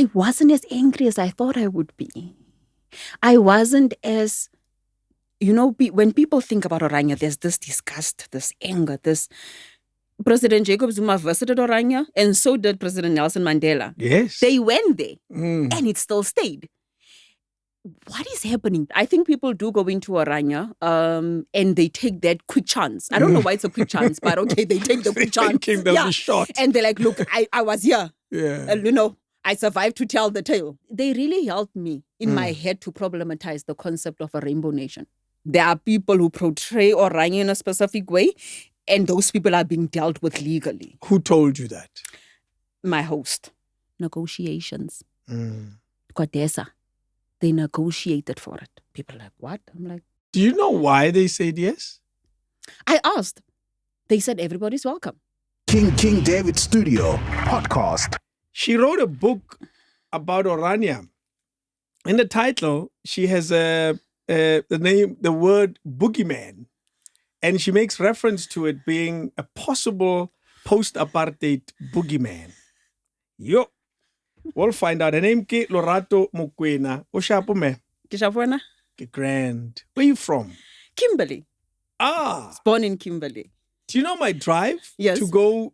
I wasn't as angry as I thought I would be. I wasn't as, when people think about Oranje, there's this disgust, this anger, this. President Jacob Zuma visited Oranje, and so did President Nelson Mandela. Yes. They went there, and it still stayed. What is happening? I think people do go into Oranje, and they take that quick chance. I don't know why it's a quick chance, but okay, they take the quick chance. They'll be shot. And they're like, look, I was here. Yeah. I survived to tell the tale. They really helped me in my head to problematize the concept of a rainbow nation. There are people who portray Oranje in a specific way, and those people are being dealt with legally. Who told you that? My host. Negotiations. CODESA. They negotiated for it. People are like, what? I'm like... Do you know why they said yes? I asked. They said everybody's welcome. King David Studio Podcast. She wrote a book about Oranje. In the title, she has the word boogeyman. And she makes reference to it being a possible post-apartheid boogeyman. Yo. We'll find out. Her name is Lorato Mokwena. Oshapo me? Kishapuena? Grand. Where are you from? Kimberley. Ah. Born in Kimberley. Do you know my drive? Yes. To go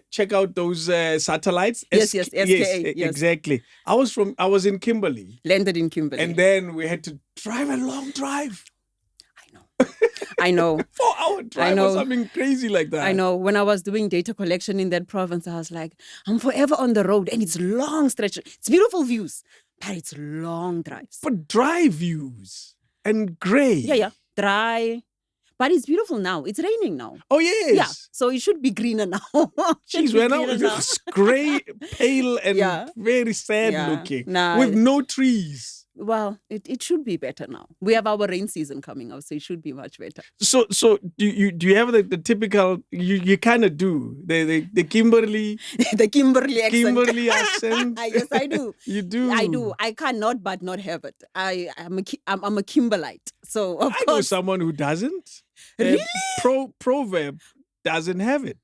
check out those satellites? Yes, SKA. Yes, exactly. I was in Kimberley. Landed in Kimberley. And then we had to drive a long drive. I know. 4-hour drive or something crazy like that. I know. When I was doing data collection in that province, I was like, I'm forever on the road, and it's long stretches. It's beautiful views, but it's long drives. But dry views and grey. Yeah. Dry. But it's beautiful now. It's raining now. Oh, yes. Yeah. So it should be greener now. Jeez, when I was grey, pale, and very sad looking. With no trees. Well, it should be better now. We have our rain season coming up, so it should be much better. So do you have the typical? You kind of do the Kimberley the Kimberley accent. Kimberley accent. Yes, I do. You do. I do. I cannot but not have it. I'm a Kimberlite. So of course, know someone who doesn't. Really? Proverb doesn't have it.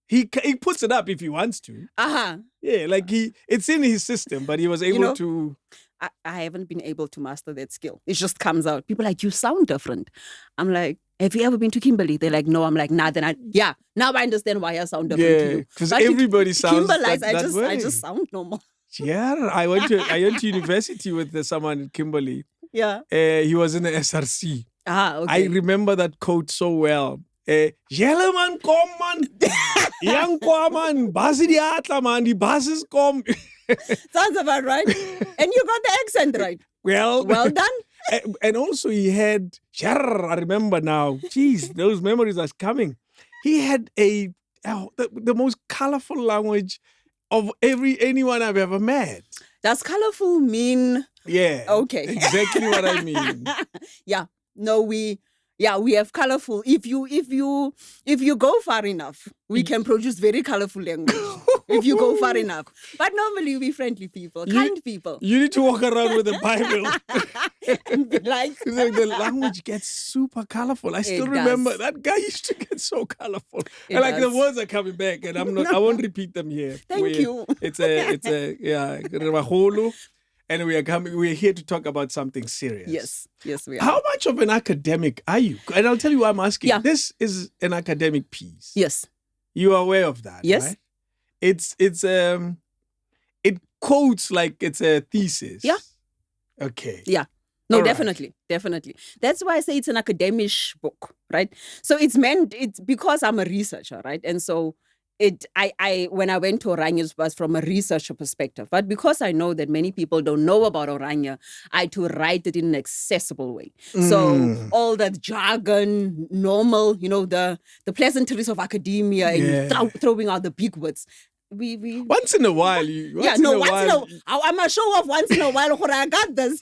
He puts it up if he wants to. Yeah, like it's in his system, but he was able to. I haven't been able to master that skill. It just comes out. People are like, you sound different. I'm like, have you ever been to Kimberley? They're like, no. I'm like, nah. Now I understand why I sound different to you. Because everybody sounds that way. I just sound normal. Yeah, I went to university with someone in Kimberley. Yeah. He was in the SRC. Okay. I remember that quote so well. Yellow man, come man. Young man, basi di atla man, the buses come. Sounds about right. And you got the accent right. Well done. And also he had, I remember now, jeez, those memories are coming. He had the most colorful language of anyone I've ever met. Does colorful mean? Yeah. Okay. Exactly what I mean. Yeah. No, we have colorful. If you go far enough, we can produce very colorful language. If you go far enough. But normally we friendly people, kind people. You need to walk around with a Bible. And be like... the language gets super colorful. I still remember that guy used to get so colorful. The words are coming back, and I won't repeat them here. Thank you. It's a and we're here to talk about something serious. Yes, we are. How much of an academic are you? And I'll tell you why I'm asking. Yeah. This is an academic piece. Yes. You are aware of that, yes. Right? It quotes like it's a thesis. Yeah. Okay. Yeah. No, all definitely. That's why I say it's an academic book, right? So it's because I'm a researcher, right? And so I when I went to Oranje was from a researcher perspective. But because I know that many people don't know about Oranje, I had to write it in an accessible way. So all that jargon, normal, the pleasantries of academia and throwing out the big words. We once in a while, I'm a show off once in a while. I got this,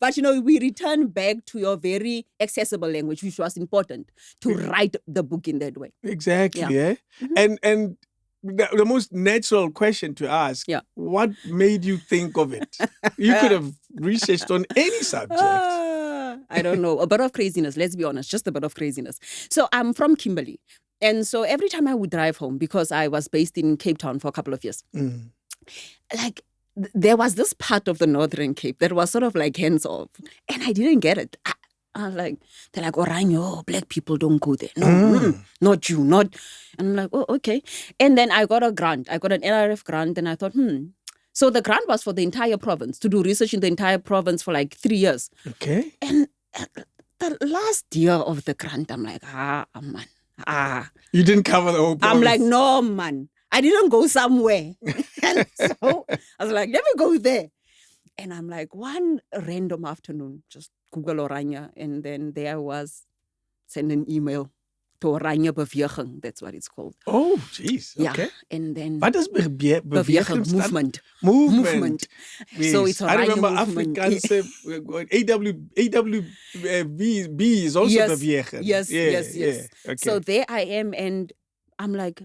but we return back to your very accessible language, which was important to write the book in that way. Exactly, yeah. And the most natural question to ask: what made you think of it? You could have researched on any subject. I don't know, a bit of craziness. Let's be honest, just a bit of craziness. So I'm from Kimberley. And so every time I would drive home, because I was based in Cape Town for a couple of years, like there was this part of the Northern Cape that was sort of like hands off, and I didn't get it. I was like, they're like, Oranyo, black people don't go there. No, not you, not. And I'm like, oh, okay. And then I got a grant. I got an NRF grant, and I thought, So the grant was for the entire province, to do research in the entire province for like 3 years. Okay. And the last year of the grant, I'm like, man, You didn't cover the whole province. I'm like, no, man. I didn't go somewhere. And so I was like, let me go there. And I'm like, one random afternoon, just Google Oranje. And then there I was, send an email to Oranje Beweging. That's what it's called. Oh, jeez. Yeah. Okay. And then What does beweging stand? movement. Movement. Yes. So it's I Oranje remember movement. AWB is also beweging. Yes. Yeah. Okay. So there I am, and I'm like,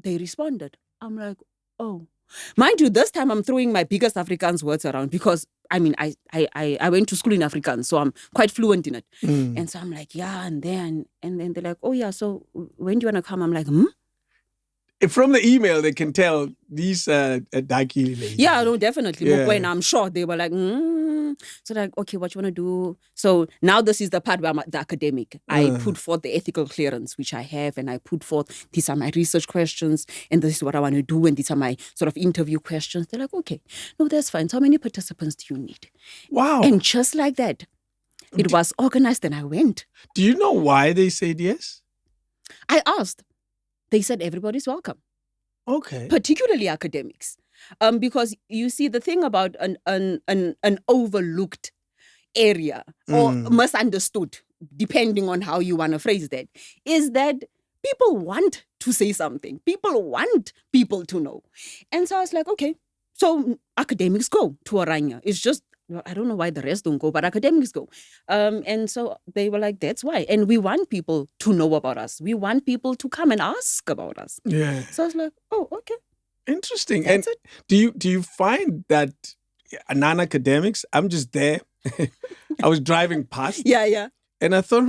they responded. I'm like, oh. Mind you, this time I'm throwing my biggest Afrikaans words around because, I mean, I went to school in Afrikaans, so I'm quite fluent in it. And so I'm like, yeah, and then they're like, oh, yeah, so when do you want to come? I'm like, From the email, they can tell these Daki ladies. Yeah, no, definitely. Yeah. Mokwena, I'm sure they were like, So like, okay, what you want to do? So now this is the part where I'm the academic. I put forth the ethical clearance, which I have, and I put forth, these are my research questions, and this is what I want to do, and these are my sort of interview questions. They're like, okay, no, that's fine. So how many participants do you need? Wow. And just like that, it was organized, and I went. Do you know why they said yes? I asked. They said everybody's welcome. Okay. Particularly academics. Because you see, the thing about an overlooked area or misunderstood, depending on how you want to phrase that, is that people want to say something. People want people to know. And so I was like, okay, so academics go to Oranje. It's just, I don't know why the rest don't go, but academics go. And so they were like, that's why. And we want people to know about us. We want people to come and ask about us. Yeah. So I was like, oh, okay. Interesting. That's and do you find that non-academics, I'm just there. I was driving past. Yeah. And I thought,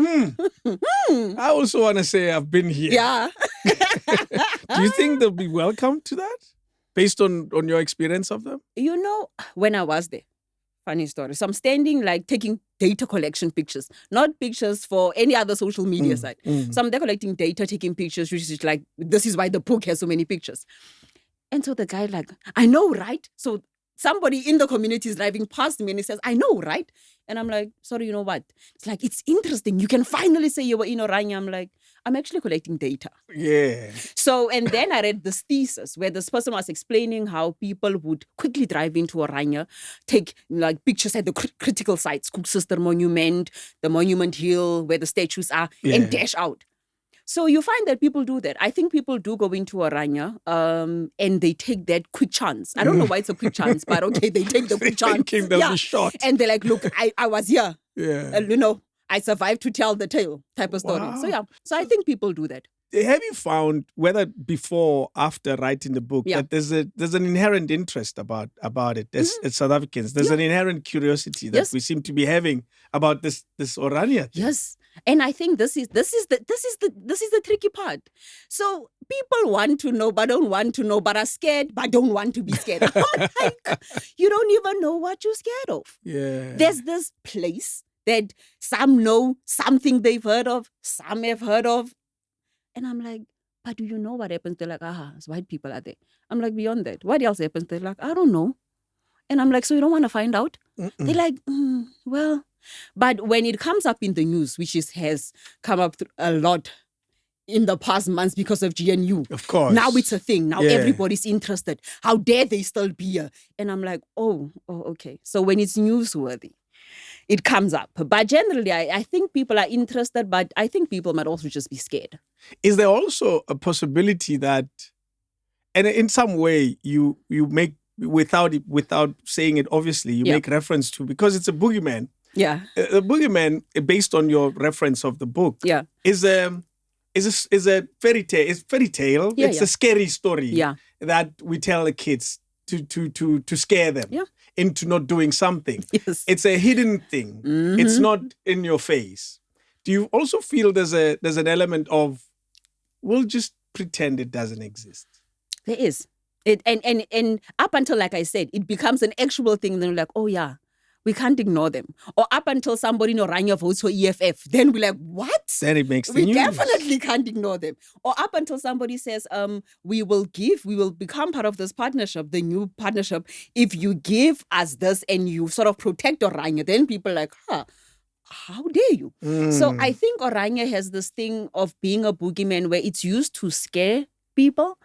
I also want to say I've been here. Yeah. Do you think they'll be welcome to that? Based on your experience of them? You know, when I was there, funny story. So I'm standing like taking data collection pictures, not pictures for any other social media site. So I'm there collecting data, taking pictures, which is like, this is why the book has so many pictures. And so the guy like, I know, right? So somebody in the community is driving past me and he says, I know, right? And I'm like, sorry, you know what? It's like, it's interesting. You can finally say you were in Oranje. I'm like, I'm actually collecting data. Yeah. So, and then I read this thesis where this person was explaining how people would quickly drive into Oranje, take like pictures at the critical sites, Cook Sister Monument, the Monument Hill, where the statues are, and dash out. So you find that people do that. I think people do go into Oranje and they take that quick chance. I don't know why it's a quick chance, but okay, they take the quick chance. Thinking they'll be shot. And they're like, look, I was here. Yeah. You know, I survived to tell the tale type of story. Wow. So yeah, so I think people do that. Have you found, whether before, after writing the book, that there's an inherent interest about it as South Africans? There's an inherent curiosity that we seem to be having about this Oranje thing. Yes. And I think this is the tricky part. So people want to know but don't want to know, but are scared but don't want to be scared. Like, you don't even know what you're scared of. Yeah. There's this place that some know, something they've heard of, some have heard of. And I'm like, but do you know what happens? They're like, it's white people are there. I'm like, beyond that, what else happens? They're like, I don't know. And I'm like, so you don't want to find out? They're like, well. But when it comes up in the news, which has come up a lot in the past months because of GNU. Of course. Now it's a thing. Now everybody's interested. How dare they still be here? And I'm like, oh, okay. So when it's newsworthy, it comes up. But generally, I think people are interested, but I think people might also just be scared. Is there also a possibility that, and in some way, you make, without saying it obviously, you make reference to, because it's a boogeyman. Yeah. The boogeyman, based on your reference of the book, is a fairy tale. It's fairy tale. It's a scary story that we tell the kids to scare them into not doing something. Yes. It's a hidden thing. It's not in your face. Do you also feel there's an element of, we'll just pretend it doesn't exist? There is. And up until, like I said, it becomes an actual thing. Then we're like, oh yeah, we can't ignore them. Or up until somebody in Orania votes for EFF, then we're like, what? Then it makes the We news. definitely can't ignore them. Or up until somebody says, we will become part of this partnership, the new partnership, if you give us this and you sort of protect Orania, then people are like, how dare you? So I think Orania has this thing of being a boogeyman where it's used to scare people.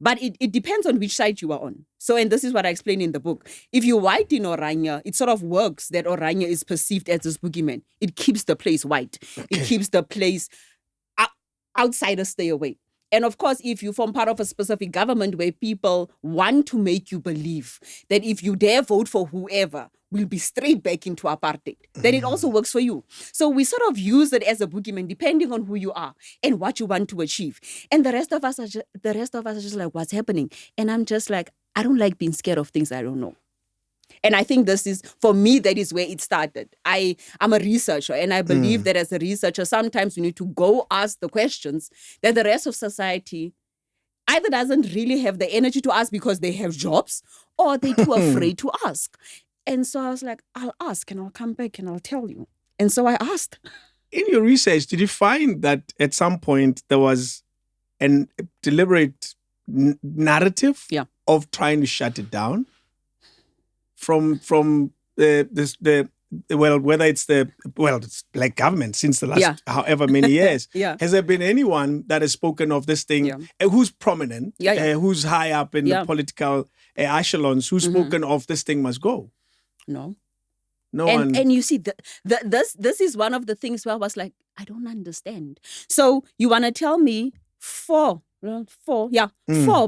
But it depends on which side you are on. So, and this is what I explain in the book. If you're white in Orania, it sort of works that Orania is perceived as this boogeyman. It keeps the place white. Okay. It keeps the place outsiders stay away. And of course, if you form part of a specific government where people want to make you believe that if you dare vote for whoever, we'll be straight back into apartheid, then it also works for you. So we sort of use it as a boogeyman depending on who you are and what you want to achieve. And the rest of us are just like, what's happening? And I'm just like, I don't like being scared of things I don't know. And I think this is, for me, that is where it started. I'm a researcher, and I believe that as a researcher, sometimes you need to go ask the questions that the rest of society either doesn't really have the energy to ask because they have jobs, or they're too afraid to ask. And so I was like, I'll ask and I'll come back and I'll tell you. And so I asked. In your research, did you find that at some point there was a deliberate narrative of trying to shut it down? From whether it's it's black government since the last however many years. Has there been anyone that has spoken of this thing who's prominent, who's high up in the political echelons, who's spoken of this thing must go? No. No one. And you see, this is one of the things where I was like, I don't understand. So you want to tell me four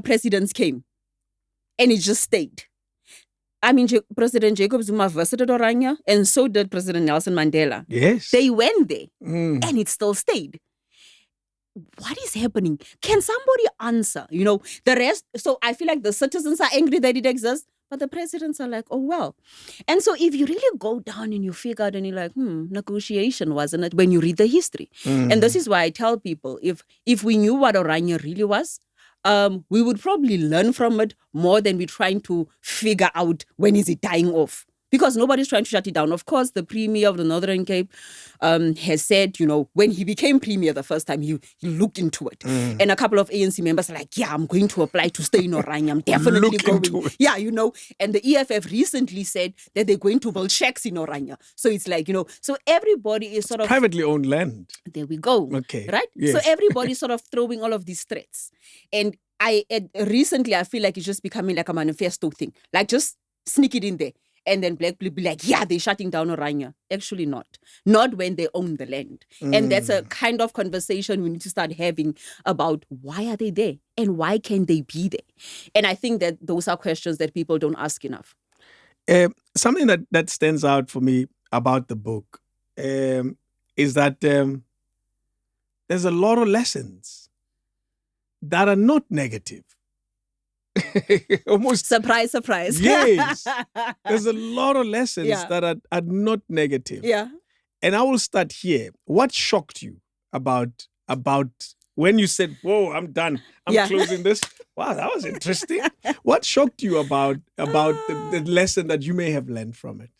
presidents came and it just stayed. I mean, President Jacob Zuma visited Orania, and so did President Nelson Mandela. Yes. They went there, and it still stayed. What is happening? Can somebody answer? You know, the rest. So I feel like the citizens are angry that it exists, but the presidents are like, oh, well. And so if you really go down and you figure out and you're like, negotiation, wasn't it? When you read the history. And this is why I tell people, if we knew what Orania really was, we would probably learn from it more than we're trying to figure out when is it dying off. Because nobody's trying to shut it down. Of course, the Premier of the Northern Cape has said, you know, when he became Premier the first time, he looked into it. And a couple of ANC members are like, yeah, I'm going to apply to stay in Orania. I'm definitely going. Yeah, you know. And the EFF recently said that they're going to build shacks in Orania. So it's like, you know, so everybody is sort of... privately owned land. There we go. Okay. Right? Yes. So everybody's sort of throwing all of these threats. And recently, I feel like it's just becoming like a manifesto thing. Like, just sneak it in there. And then black people be like, yeah, they're shutting down Orania. Actually not. Not when they own the land. And that's a kind of conversation we need to start having about why are they there? And why can they be there? And I think that those are questions that people don't ask enough. Something that stands out for me about the book is that there's a lot of lessons that are not negative. Almost surprise. Yes. There's a lot of lessons that are not negative. Yeah. And I will start here. What shocked you about when you said, whoa, I'm done. I'm closing this. Wow, that was interesting. What shocked you about the lesson that you may have learned from it?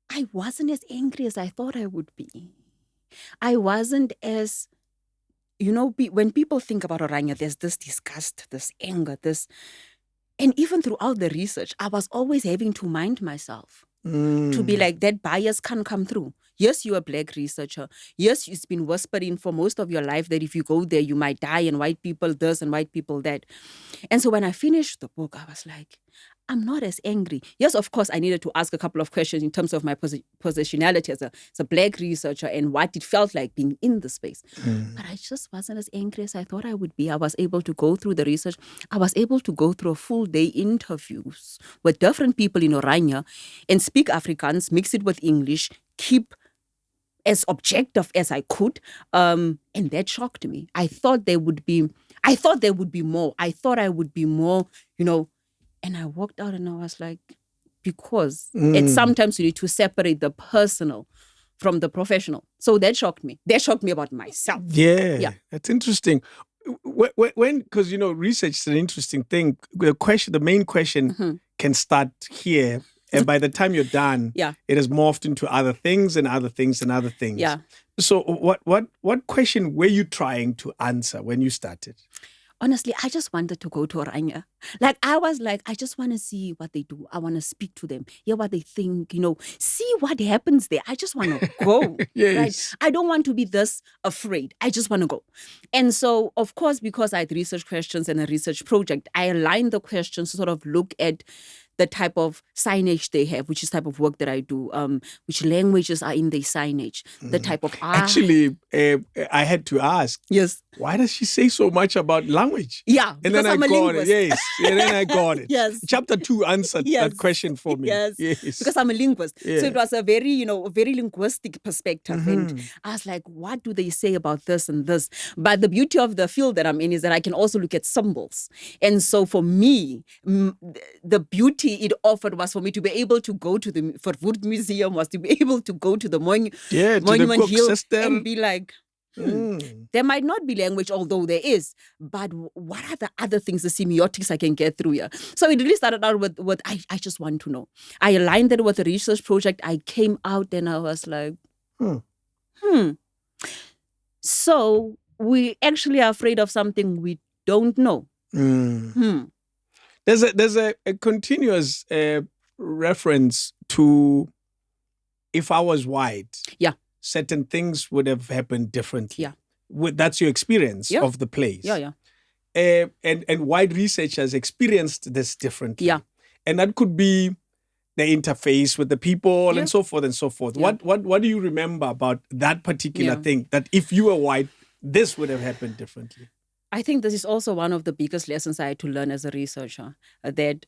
I wasn't as angry as I thought I would be. I wasn't as... You know, when people think about Orania, there's this disgust, this anger, and even throughout the research, I was always having to mind myself to be like, that bias can't come through. Yes, you're a black researcher. Yes, it's been whispering for most of your life that if you go there, you might die, and white people this and white people that. And so when I finished the book, I was like, I'm not as angry. Yes, of course, I needed to ask a couple of questions in terms of my positionality as a black researcher and what it felt like being in the space. But I just wasn't as angry as I thought I would be. I was able to go through the research. I was able to go through a full day interviews with different people in Orania and speak Afrikaans, mix it with English, keep as objective as I could. And that shocked me. I thought there would be more. I thought I would be more, you know. And I walked out and I was like, because it's sometimes you need to separate the personal from the professional. So that shocked me. That shocked me about myself. Yeah, that's interesting. when because research is an interesting thing. The main question can start here, and by the time you're done, Yeah. it has morphed into other things and other things and other things. Yeah. So what question were you trying to answer when you started? Honestly, I just wanted to go to Oranje. Like, I was like, I just want to see what they do. I want to speak to them, hear what they think, see what happens there. I just want to go. Yes. Right? I don't want to be this afraid. I just want to go. And so, of course, because I had research questions and a research project, I aligned the questions to sort of look at the type of signage they have, which is type of work that I do, which languages are in their signage, the type of art. Actually, I had to ask. Yes. Why does she say so much about language? Yeah, and then I I'm a got linguist. it. Yes, and then I got it. Yes. Chapter 2 answered that question for me. Yes, yes. because I'm a linguist. Yeah. So it was a very, a very linguistic perspective. And I was like, what do they say about this and this? But the beauty of the field that I'm in is that I can also look at symbols. And so for me, the beauty it offered was for me to be able to go to the Verwoerd Museum, was to be able to go to the Monument Hill and be like, there might not be language, although there is, but what are the other things, the semiotics I can get through here? So it really started out with what I just want to know. I aligned that with a research project. I came out and I was like, So we actually are afraid of something we don't know. There's a continuous reference to if I was white. Yeah. Certain things would have happened differently. Yeah. That's your experience of the place. Yeah. And white researchers experienced this differently. Yeah. And that could be the interface with the people and so forth and so forth. Yeah. What do you remember about that particular thing, that if you were white, this would have happened differently? I think this is also one of the biggest lessons I had to learn as a researcher, that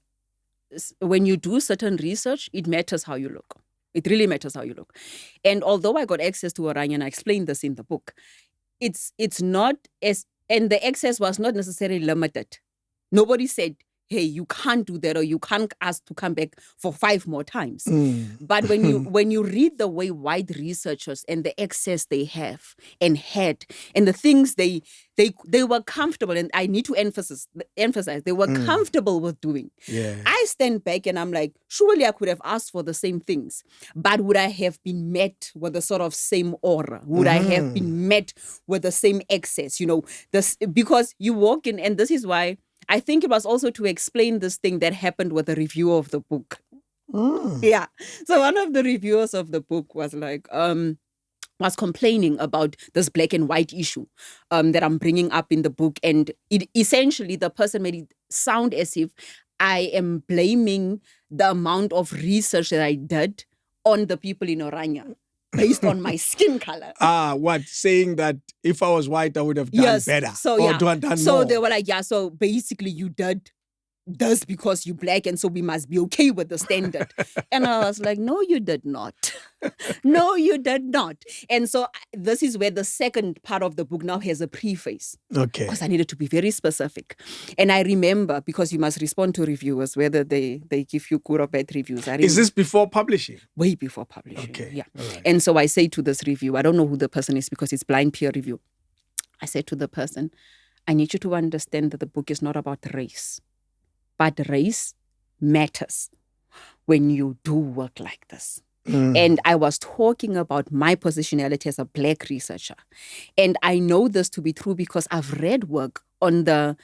when you do certain research, it matters how you look. It really matters how you look. And although I got access to Oranje, and I explained this in the book, it's not as, and the access was not necessarily limited. Nobody said, hey, you can't do that, or you can't ask to come back for 5 more times. But when you read the way white researchers and the access they have and had, and the things they were comfortable, and I need to emphasize they were comfortable with doing. Yeah. I stand back and I'm like, surely I could have asked for the same things, but would I have been met with the sort of same aura? Would I have been met with the same access? Because you walk in, and this is why I think it was also to explain this thing that happened with the review of the book. Yeah. So one of the reviewers of the book was like, was complaining about this black and white issue that I'm bringing up in the book. And it essentially, the person made it sound as if I am blaming the amount of research that I did on the people in Oranje based on my skin color. Saying that if I was white, I would have done better. Done more. They were like, so basically you did this because you're black, and so we must be okay with the standard. And I was like, no, you did not. No, you did not. And so this is where the second part of the book now has a preface. Okay. Because I needed to be very specific. And I remember, because you must respond to reviewers, whether they give you good or bad reviews. Is this before publishing? Way before publishing. Okay. Yeah. Right. And so I say to this review, I don't know who the person is because it's blind peer review. I said to the person, I need you to understand that the book is not about race. But race matters when you do work like this. And I was talking about my positionality as a black researcher. And I know this to be true because I've read work on the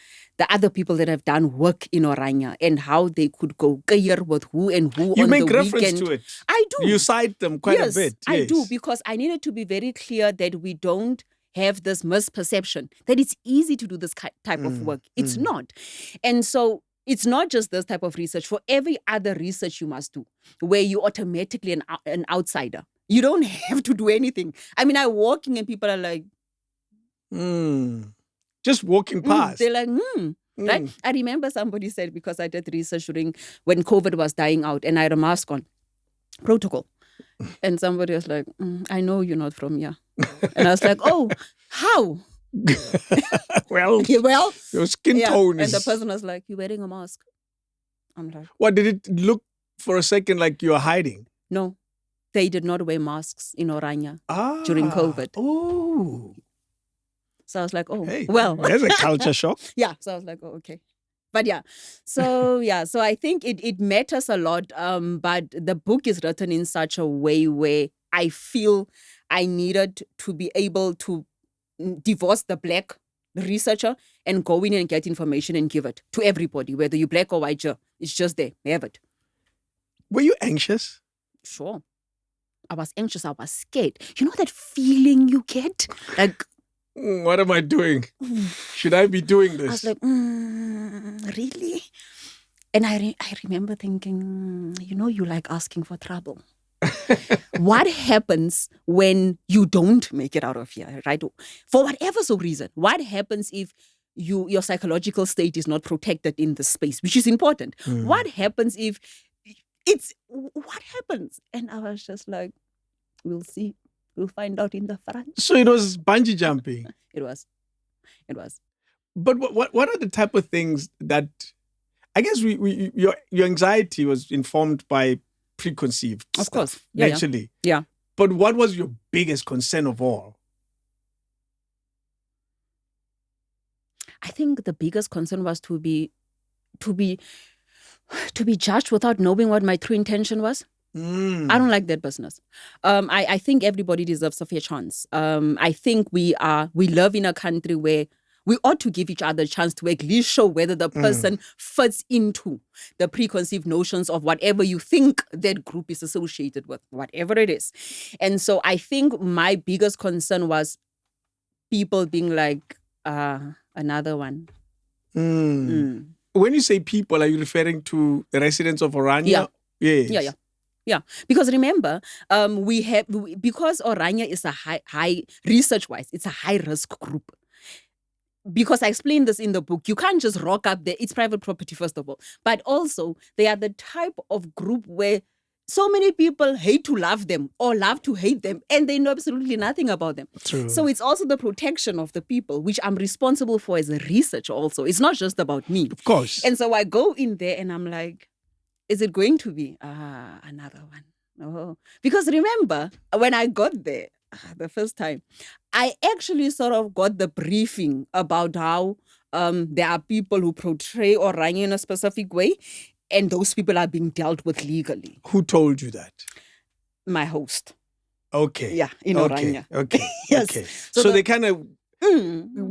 other people that have done work in Oranje and how they could go gear with who and who you on make the reference weekend. To it. I do. You cite them quite a bit. Yes, I do, because I needed to be very clear that we don't have this misperception that it's easy to do this type of work. It's not. And so it's not just this type of research. For every other research you must do, where you're automatically an outsider. You don't have to do anything. I mean, I'm walking and people are like... Just walking past. They're like, right? I remember somebody said, because I did research when COVID was dying out and I had a mask on, protocol. And somebody was like, I know you're not from here. And I was like, oh, how? well, your skin tone is... And the person was like, you're wearing a mask. I'm like... What, did it look for a second like you were hiding? No, they did not wear masks in Oranje during COVID. Oh. So I was like, oh, Hey, well. there's a culture shock. Yeah. So I was like, oh, okay. But yeah, so so I think it matters a lot. But the book is written in such a way where I feel I needed to be able to divorce the black researcher and go in and get information and give it to everybody, whether you're black or white. It's just there. Have it. Were you anxious? Sure. I was anxious. I was scared. You know that feeling you get? Like, What am I doing? Should I be doing this? I was like, really? And I remember thinking, you like asking for trouble. What happens when you don't make it out of here, right? For whatever reason, what happens if your psychological state is not protected in the space, which is important? What happens if what happens? And I was just like, we'll see. We'll find out in the front. So it was bungee jumping. It was. But what are the type of things that, I guess your anxiety was informed by preconceived Of stuff, course. naturally. Yeah. But what was your biggest concern of all? I think the biggest concern was to be judged without knowing what my true intention was. I don't like that business. I think everybody deserves a fair chance. I think we live in a country where we ought to give each other a chance to at least show whether the person fits into the preconceived notions of whatever you think that group is associated with, whatever it is. And so I think my biggest concern was people being like, another one. When you say people, are you referring to the residents of Orania? Yeah. Yes. Yeah, because remember, because Orania is a high research-wise, it's a high-risk group. Because I explained this in the book, you can't just rock up there. It's private property, first of all. But also, they are the type of group where so many people hate to love them or love to hate them, and they know absolutely nothing about them. True. So it's also the protection of the people, which I'm responsible for as a researcher also. It's not just about me. Of course. And so I go in there and I'm like, is it going to be another one? Oh. Because remember, when I got there the first time, I actually sort of got the briefing about how there are people who portray Orania in a specific way, and those people are being dealt with legally. Who told you that? My host. Okay. Yeah, in Orania. Okay. Yes. Okay. So So the- they kind of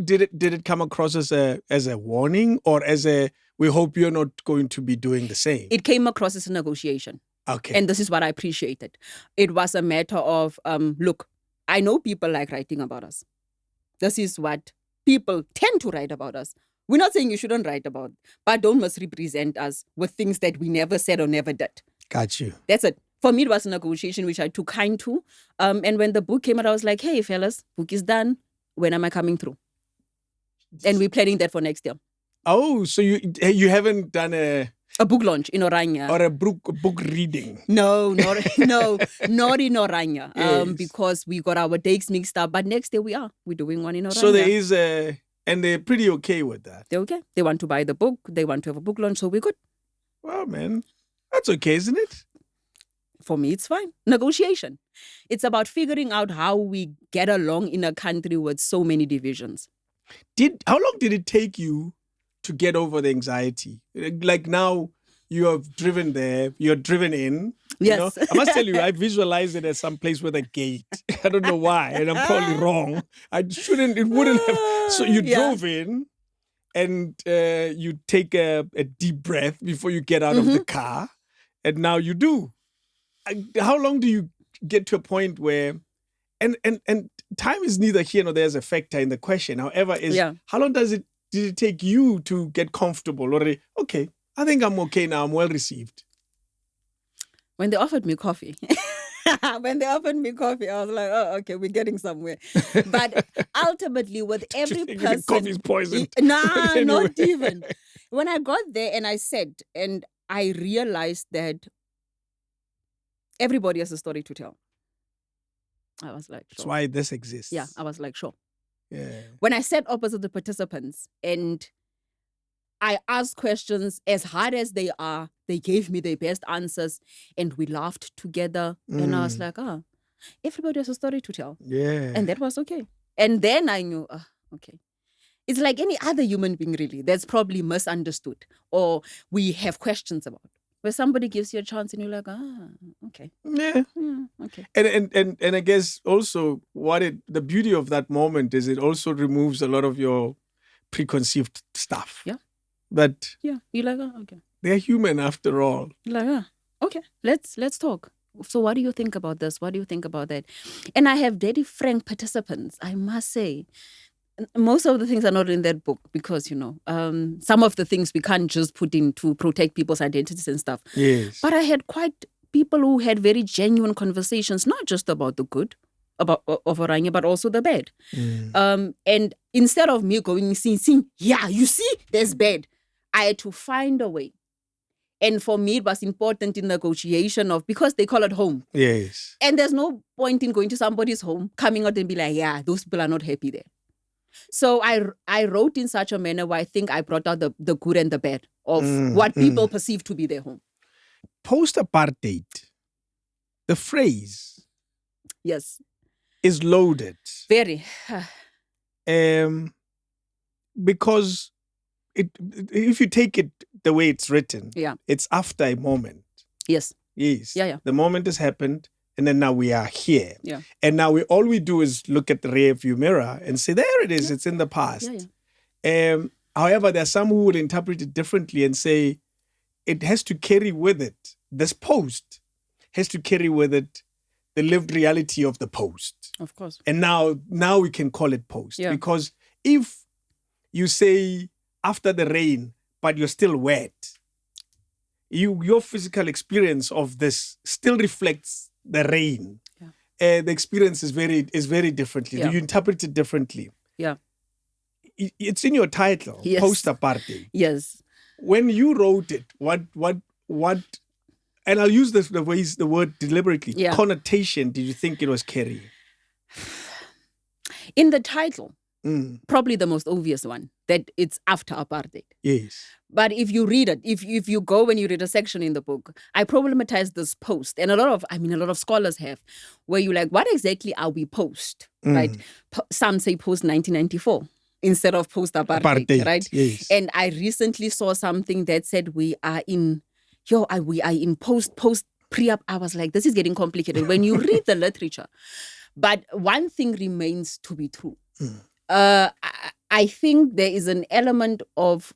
did it come across as a warning or as a, we hope you're not going to be doing the same? It came across as a negotiation. Okay. And this is what I appreciated. It was a matter of, look, I know people like writing about us. This is what people tend to write about us. We're not saying you shouldn't write about, but don't misrepresent us with things that we never said or never did. Got you. That's it. For me, it was a negotiation which I took kind to. And when the book came out, I was like, hey, fellas, book is done. When am I coming through? And we're planning that for next year. Oh, so you haven't done a book launch in Orania. or a book reading? No, not in Orania. Yes. Because we got our dates mixed up. But next year we're doing one in Orania. So there is and they're pretty okay with that. They're okay. They want to buy the book. They want to have a book launch. So we're good. Well, man, that's okay, isn't it? For me, it's fine. Negotiation. It's about figuring out how we get along in a country with so many divisions. How long did it take you to get over the anxiety? Like now you have driven there, you're driven in. Yes. You know? I must tell you, I visualize it as some place with a gate. I don't know why, and I'm probably wrong. It wouldn't have. So you Yeah. drove in and you take a deep breath before you get out of the car. And now you do. How long do you get to a point where, and time is neither here nor there as a factor in the question. However, how long did it take you to get comfortable? Or, okay, I think I'm okay now. I'm well received. When they offered me coffee. I was like, oh, okay, we're getting somewhere. But ultimately, with every person... Coffee's poisoned. Nah, Anyway. not even. When I got there and I said, and I realized that everybody has a story to tell. I was like, That's sure. why this exists. Yeah, I was like, sure. Yeah. When I sat opposite the participants and I asked questions as hard as they are, they gave me their best answers and we laughed together. And I was like, everybody has a story to tell. Yeah. And that was okay. And then I knew, okay. It's like any other human being, really, that's probably misunderstood or we have questions about. Where somebody gives you a chance and you're like, okay. Yeah. Okay. And I guess also the beauty of that moment is it also removes a lot of your preconceived stuff. Yeah. But Yeah. You're like, okay. they're human after all. You're like, okay, let's talk. So what do you think about this? What do you think about that? And I have very frank participants, I must say. Most of the things are not in that book because, some of the things we can't just put in to protect people's identities and stuff. Yes. But I had quite people who had very genuine conversations, not just about the good of Oranje, but also the bad. And instead of me going, see, yeah, you see, there's bad, I had to find a way. And for me, it was important in negotiation because they call it home. Yes. And there's no point in going to somebody's home, coming out and be like, yeah, those people are not happy there. So I wrote in such a manner where I think I brought out the good and the bad of what people perceive to be their home. Post-apartheid, the phrase Yes. is loaded. Very. Because if you take it the way it's written, it's after a moment. Yes. Yes. Yeah. The moment has happened, and then now we are here. Yeah. And now all we do is look at the rear view mirror and say, there it is, it's in the past. However, there are some who would interpret it differently and say it has to carry with it, this post has to carry with it the lived reality of the post. Of course. And now we can call it post. Yeah. Because if you say after the rain, but you're still wet, your physical experience of this still reflects the rain. The experience is very differently. Yeah. You interpret it differently. Yeah. It's in your title, Yes. Post-apartheid. Yes. When you wrote it, what, and I'll use the word deliberately, connotation did you think it was carrying? In the title, probably the most obvious one, that it's after apartheid. Yes. But if you read it, if you go and you read a section in the book, I problematize this post. And a lot of scholars have, where you're like, what exactly are we post? Right? Some say post 1994 instead of post apartheid, right? Yes. And I recently saw something that said we are in post pre-up. I was like, this is getting complicated when you read the literature. But one thing remains to be true. I think there is an element of,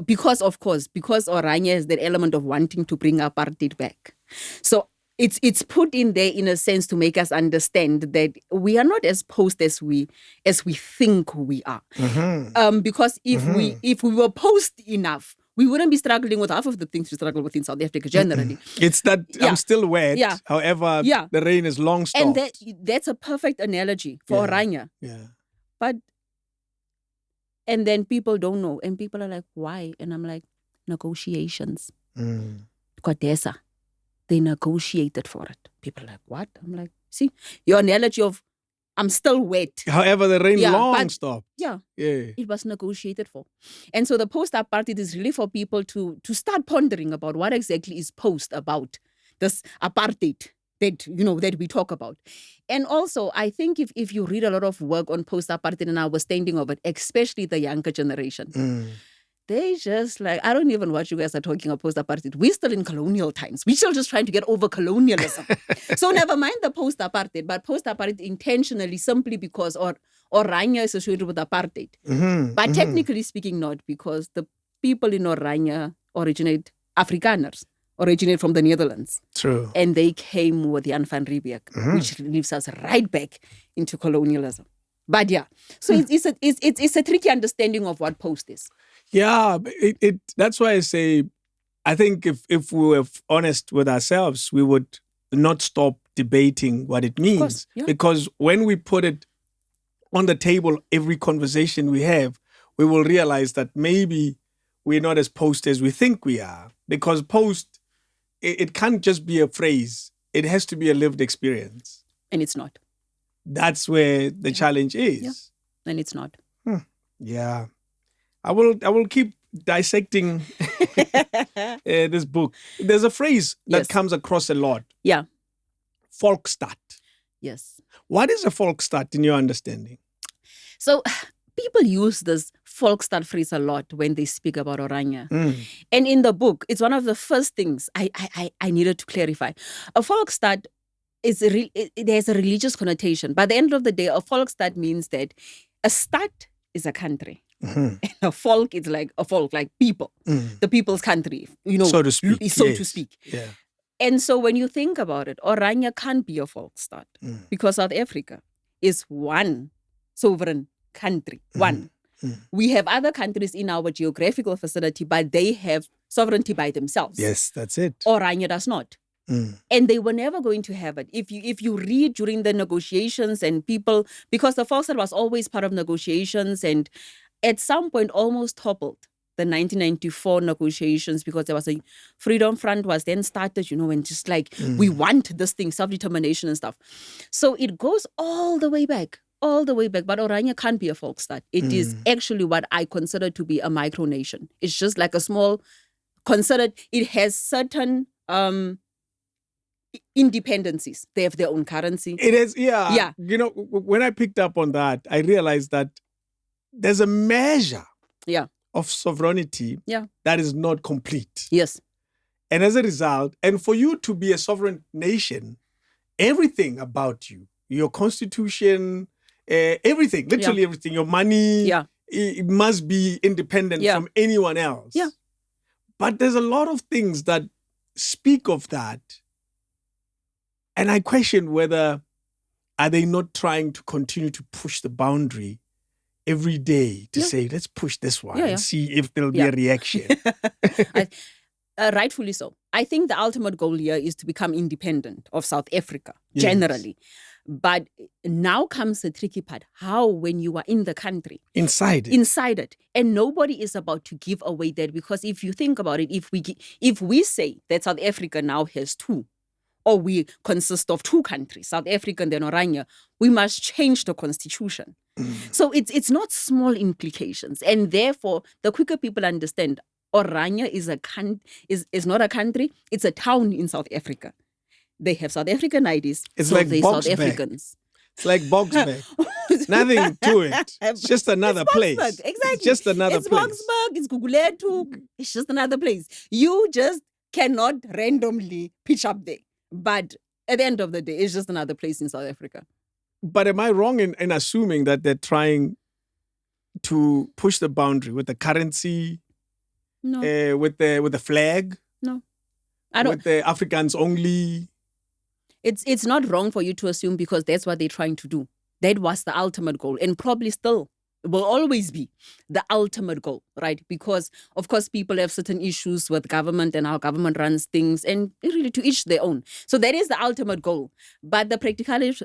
because Oranje has that element of wanting to bring apartheid back. So it's put in there in a sense to make us understand that we are not as post as we think we are. Because if we were post enough, we wouldn't be struggling with half of the things we struggle with in South Africa generally. It's that I'm still wet. However, the rain is long stopped. And that's a perfect analogy for Oranje. Yeah. And then people don't know. And people are like, why? And I'm like, negotiations. CODESA. They negotiated for it. People are like, what? I'm like, see, your analogy of I'm still wet. However, the rain long stopped. Yeah. It was negotiated for. And so the post-apartheid is really for people to start pondering about what exactly is post about this apartheid that we talk about. And also, I think if you read a lot of work on post-apartheid and understanding of it, especially the younger generation, they just like, I don't even what you guys are talking about post-apartheid. We're still in colonial times. We're still just trying to get over colonialism. So never mind the post-apartheid, but post-apartheid intentionally simply because Oranje is associated with apartheid. But technically speaking not, because the people in Oranje Afrikaners originate from the Netherlands. True. And they came with Jan van Riebeeck, which leaves us right back into colonialism. But so it's a tricky understanding of what post is. Yeah, that's why I say, I think if we were honest with ourselves, we would not stop debating what it means. Course, Because when we put it on the table, every conversation we have, we will realize that maybe we're not as post as we think we are. Because post, it can't just be a phrase. It has to be a lived experience. And it's not. That's where the challenge is. Yeah. And it's not. Yeah. I will keep dissecting this book. There's a phrase that comes across a lot. Yeah. Volksstaat. Yes. What is a Volksstaat in your understanding? So people use this Volksstad phrase a lot when they speak about Oranje. Mm. And in the book, it's one of the first things I needed to clarify. A Volksstad it has a religious connotation. By the end of the day, a Volksstad means that a stad is a country. Mhm. And a folk is like a folk, like people, the people's country, So to speak. to yes. speak. Yeah. And so when you think about it, Oranje can't be a Volksstad because South Africa is one sovereign country. One. We have other countries in our geographical vicinity, but they have sovereignty by themselves. Yes, that's it. Oranje does not. And they were never going to have it. If you read during the negotiations and people, because the Volksstad was always part of negotiations and at some point almost toppled the 1994 negotiations because there was a Freedom Front was then started, and just like we want this thing, self-determination and stuff. So it goes all the way back. But Oranje can't be a Volksstad. It is actually what I consider to be a micronation. It's just like a small, it has certain independencies. They have their own currency. It is, yeah. Yeah. When I picked up on that, I realized that there's a measure of sovereignty that is not complete. Yes. And as a result, and for you to be a sovereign nation, everything about you, your constitution, everything, literally everything, your money, it must be independent from anyone else. Yeah. But there's a lot of things that speak of that. And I question whether are they not trying to continue to push the boundary every day to say, let's push this one and see if there'll be a reaction. Rightfully so. I think the ultimate goal here is to become independent of South Africa, generally. But now comes the tricky part. How when you are in the country? Inside it. And nobody is about to give away that because if you think about it, if we say that South Africa now has two, or we consist of two countries, South Africa and then Oranje, we must change the constitution. So it's not small implications. And therefore, the quicker people understand, Oranje is not a country, it's a town in South Africa. They have South African IDs, it's so like they're South Africans. It's like Boksburg. Nothing to it. It's just another place. Exactly. It's just another it's place. Boksburg, it's Guguletu. It's just another place. You just cannot randomly pitch up there. But at the end of the day, it's just another place in South Africa. But am I wrong in assuming that they're trying to push the boundary with the currency? No. With the flag? No. I don't. With the Africans only? It's not wrong for you to assume because that's what they're trying to do. That was the ultimate goal and probably still will always be the ultimate goal, right? Because, of course, people have certain issues with government and how government runs things and really to each their own. So that is the ultimate goal. But the practicality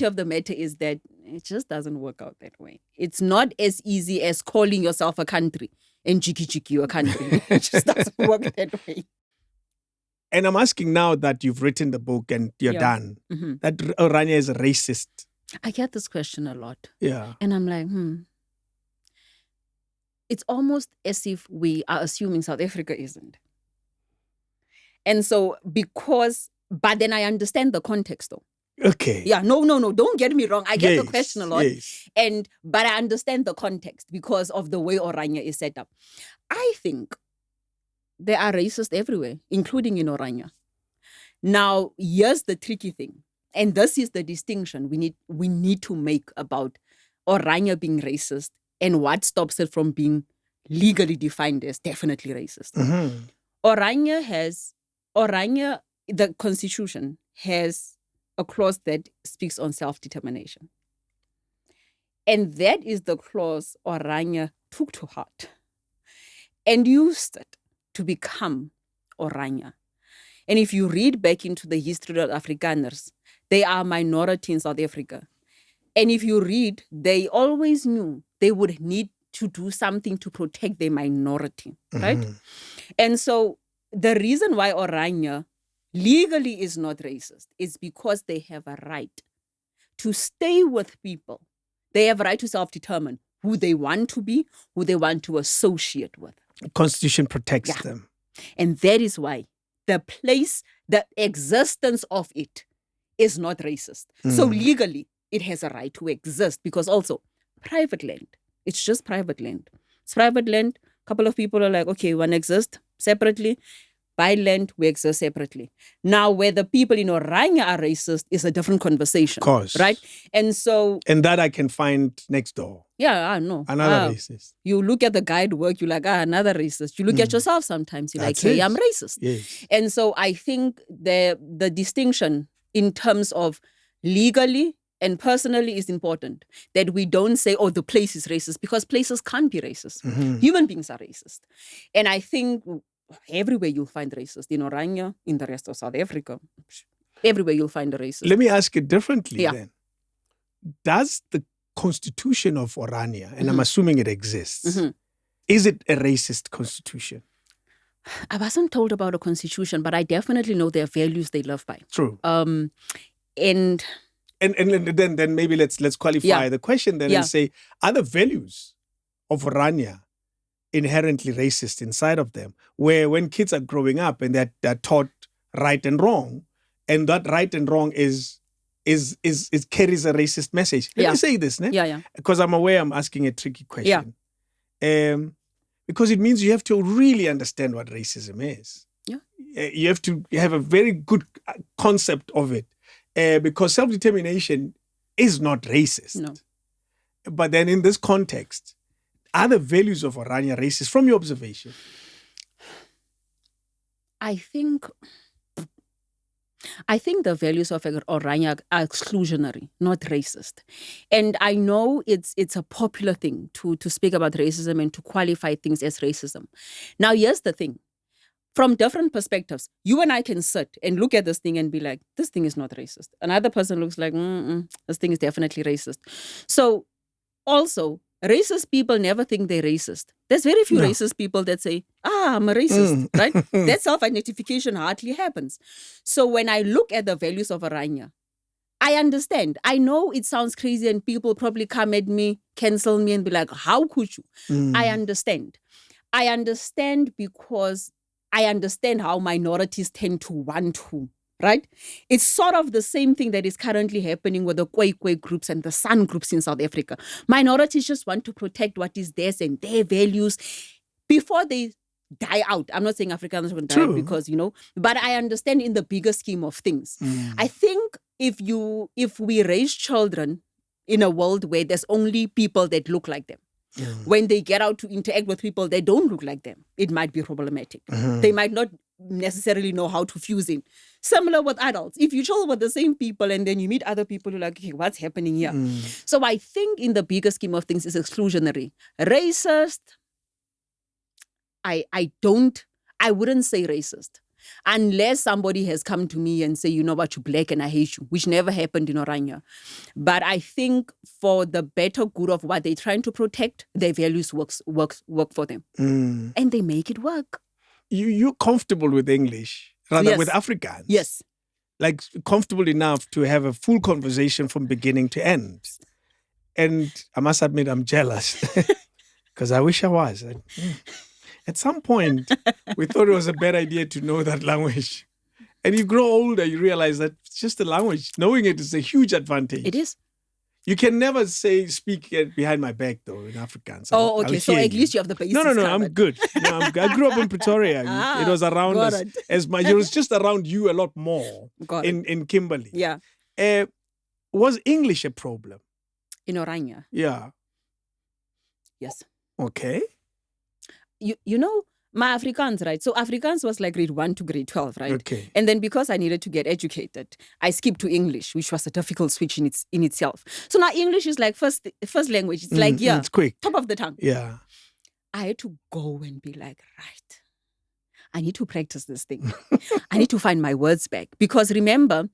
of the matter is that it just doesn't work out that way. It's not as easy as calling yourself a country and jiki a country. It just doesn't work that way. And I'm asking now that you've written the book and you're done, that Oranje is racist. I get this question a lot. Yeah. And I'm like, It's almost as if we are assuming South Africa isn't. And so but then I understand the context though. Okay. Yeah, no, don't get me wrong. I get the question a lot. Yes. But I understand the context because of the way Oranje is set up. I think there are racists everywhere, including in Oranje. Now, here's the tricky thing. And this is the distinction we need to make about Oranje being racist and what stops it from being legally defined as definitely racist. Oranje, the constitution has a clause that speaks on self-determination. And that is the clause Oranje took to heart and used it to become Oranje. And if you read back into the history of Afrikaners, they are a minority in South Africa. And if you read, they always knew they would need to do something to protect their minority, right? And so the reason why Oranje legally is not racist is because they have a right to stay with people. They have a right to self-determine who they want to be, who they want to associate with. The Constitution protects them. And that is why the existence of it is not racist. So legally, it has a right to exist because also private land It's just private land. It's private land. A couple of people are like, okay, we want to exist separately. Buy land, we exist separately. Now, whether people in Orania are racist is a different conversation. Of course. Right? And so... And that I can find next door. Yeah, I know. Another racist. You look at the guide work, you're like, another racist. You look at yourself sometimes, you're That's like, hey, it. I'm racist. Yes. And so I think the distinction in terms of legally and personally is important. That we don't say, oh, the place is racist, because places can't be racist. Human beings are racist. And I think everywhere you'll find racist. In Orania, in the rest of South Africa, everywhere you'll find a racist. Let me ask it differently then. Does the Constitution of Orania, and I'm assuming it exists, is it a racist constitution? I wasn't told about a constitution, but I definitely know their values they live by. True. And then maybe let's qualify the question then and say, are the values of Orania inherently racist inside of them? Where when kids are growing up and they're taught right and wrong, and that right and wrong is carries a racist message. Let me say this, ne? Because I'm aware I'm asking a tricky question. Because it means you have to really understand what racism is. You have to have a very good concept of it. Because self-determination is not racist. No. But then in this context, are the values of Orania racist from your observation? I think the values of Orania are exclusionary, not racist. And I know it's a popular thing to speak about racism and to qualify things as racism. Now, here's the thing. From different perspectives, you and I can sit and look at this thing and be like, this thing is not racist. Another person looks like, this thing is definitely racist. So also, racist people never think they're racist. There's very few racist people that say, I'm a racist, right? That self-identification hardly happens. So when I look at the values of Orania, I understand. I know it sounds crazy and people probably come at me, cancel me and be like, how could you? I understand. I understand because I understand how minorities tend to want to, right? It's sort of the same thing that is currently happening with the Kwekwe groups and the San groups in South Africa. Minorities just want to protect what is theirs and their values before they die out. I'm not saying Africans will die because, but I understand in the bigger scheme of things. I think if we raise children in a world where there's only people that look like them, when they get out to interact with people that don't look like them, it might be problematic. They might not necessarily know how to fuse in. Similar with adults. If you chill with the same people and then you meet other people, you're like, okay, what's happening here? So I think in the bigger scheme of things, it's exclusionary. Racist, I wouldn't say racist. Unless somebody has come to me and say, you know what, you're black and I hate you, which never happened in Orania. But I think for the better good of what they're trying to protect, their values work for them. And they make it work. You're comfortable with English, rather with Afrikaans. Yes. Like comfortable enough to have a full conversation from beginning to end. And I must admit, I'm jealous because I wish I was. At some point, we thought it was a bad idea to know that language. And you grow older, you realize that it's just a language. Knowing it is a huge advantage. It is. You can never speak behind my back, though, in Afrikaans. Oh, okay. So at least you have the basics No, covered. I'm good. I grew up in Pretoria. It was around us. It was just around you a lot more in Kimberley. Yeah. Was English a problem? In Orania? Yeah. Yes. Okay. You know, my Afrikaans, right? So Afrikaans was like grade 1 to grade 12, right? Okay. And then because I needed to get educated, I skipped to English, which was a difficult switch in itself. So now English is like first language. It's like, it's quick. Top of the tongue. Yeah. I had to go and be like, right, I need to practice this thing. I need to find my words back. Because remember,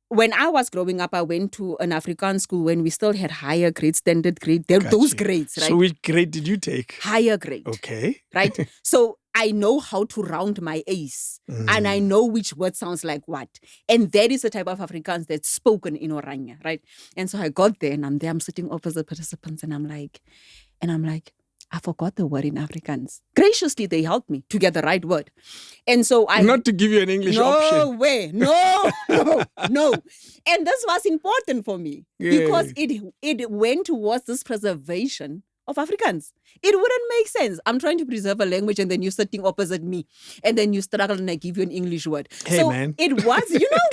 when I was growing up, I went to an Afrikaans school when we still had higher grade, standard grade. Those grades, right? So which grade did you take? Higher grade. Okay. Right? So I know how to round my A's and I know which word sounds like what. And that is the type of Afrikaans that's spoken in Orania, right? And so I got there and I'm sitting opposite participants and I'm like, I forgot the word in Afrikaans. Graciously, they helped me to get the right word. And so I... Not to give you an English no option. way. No. And this was important for me because it went towards this preservation of Afrikaans. It wouldn't make sense. I'm trying to preserve a language and then you're sitting opposite me and then you struggle and I give you an English word. Hey, so man. It was,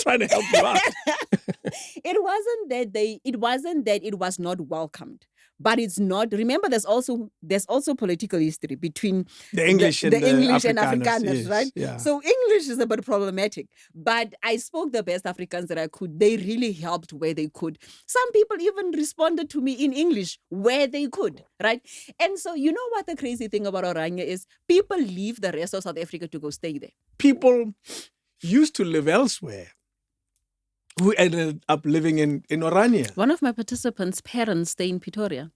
trying to help you out. It wasn't that it was not welcomed. But it's not. Remember, there's also political history between the English and Afrikaners, yes, right? Yeah. So English is a bit problematic. But I spoke the best Afrikaans that I could. They really helped where they could. Some people even responded to me in English where they could, right? And so you know what the crazy thing about Oranje is? People leave the rest of South Africa to go stay there. People used to live elsewhere who ended up living in Oranje. One of my participants' parents stay in Pretoria.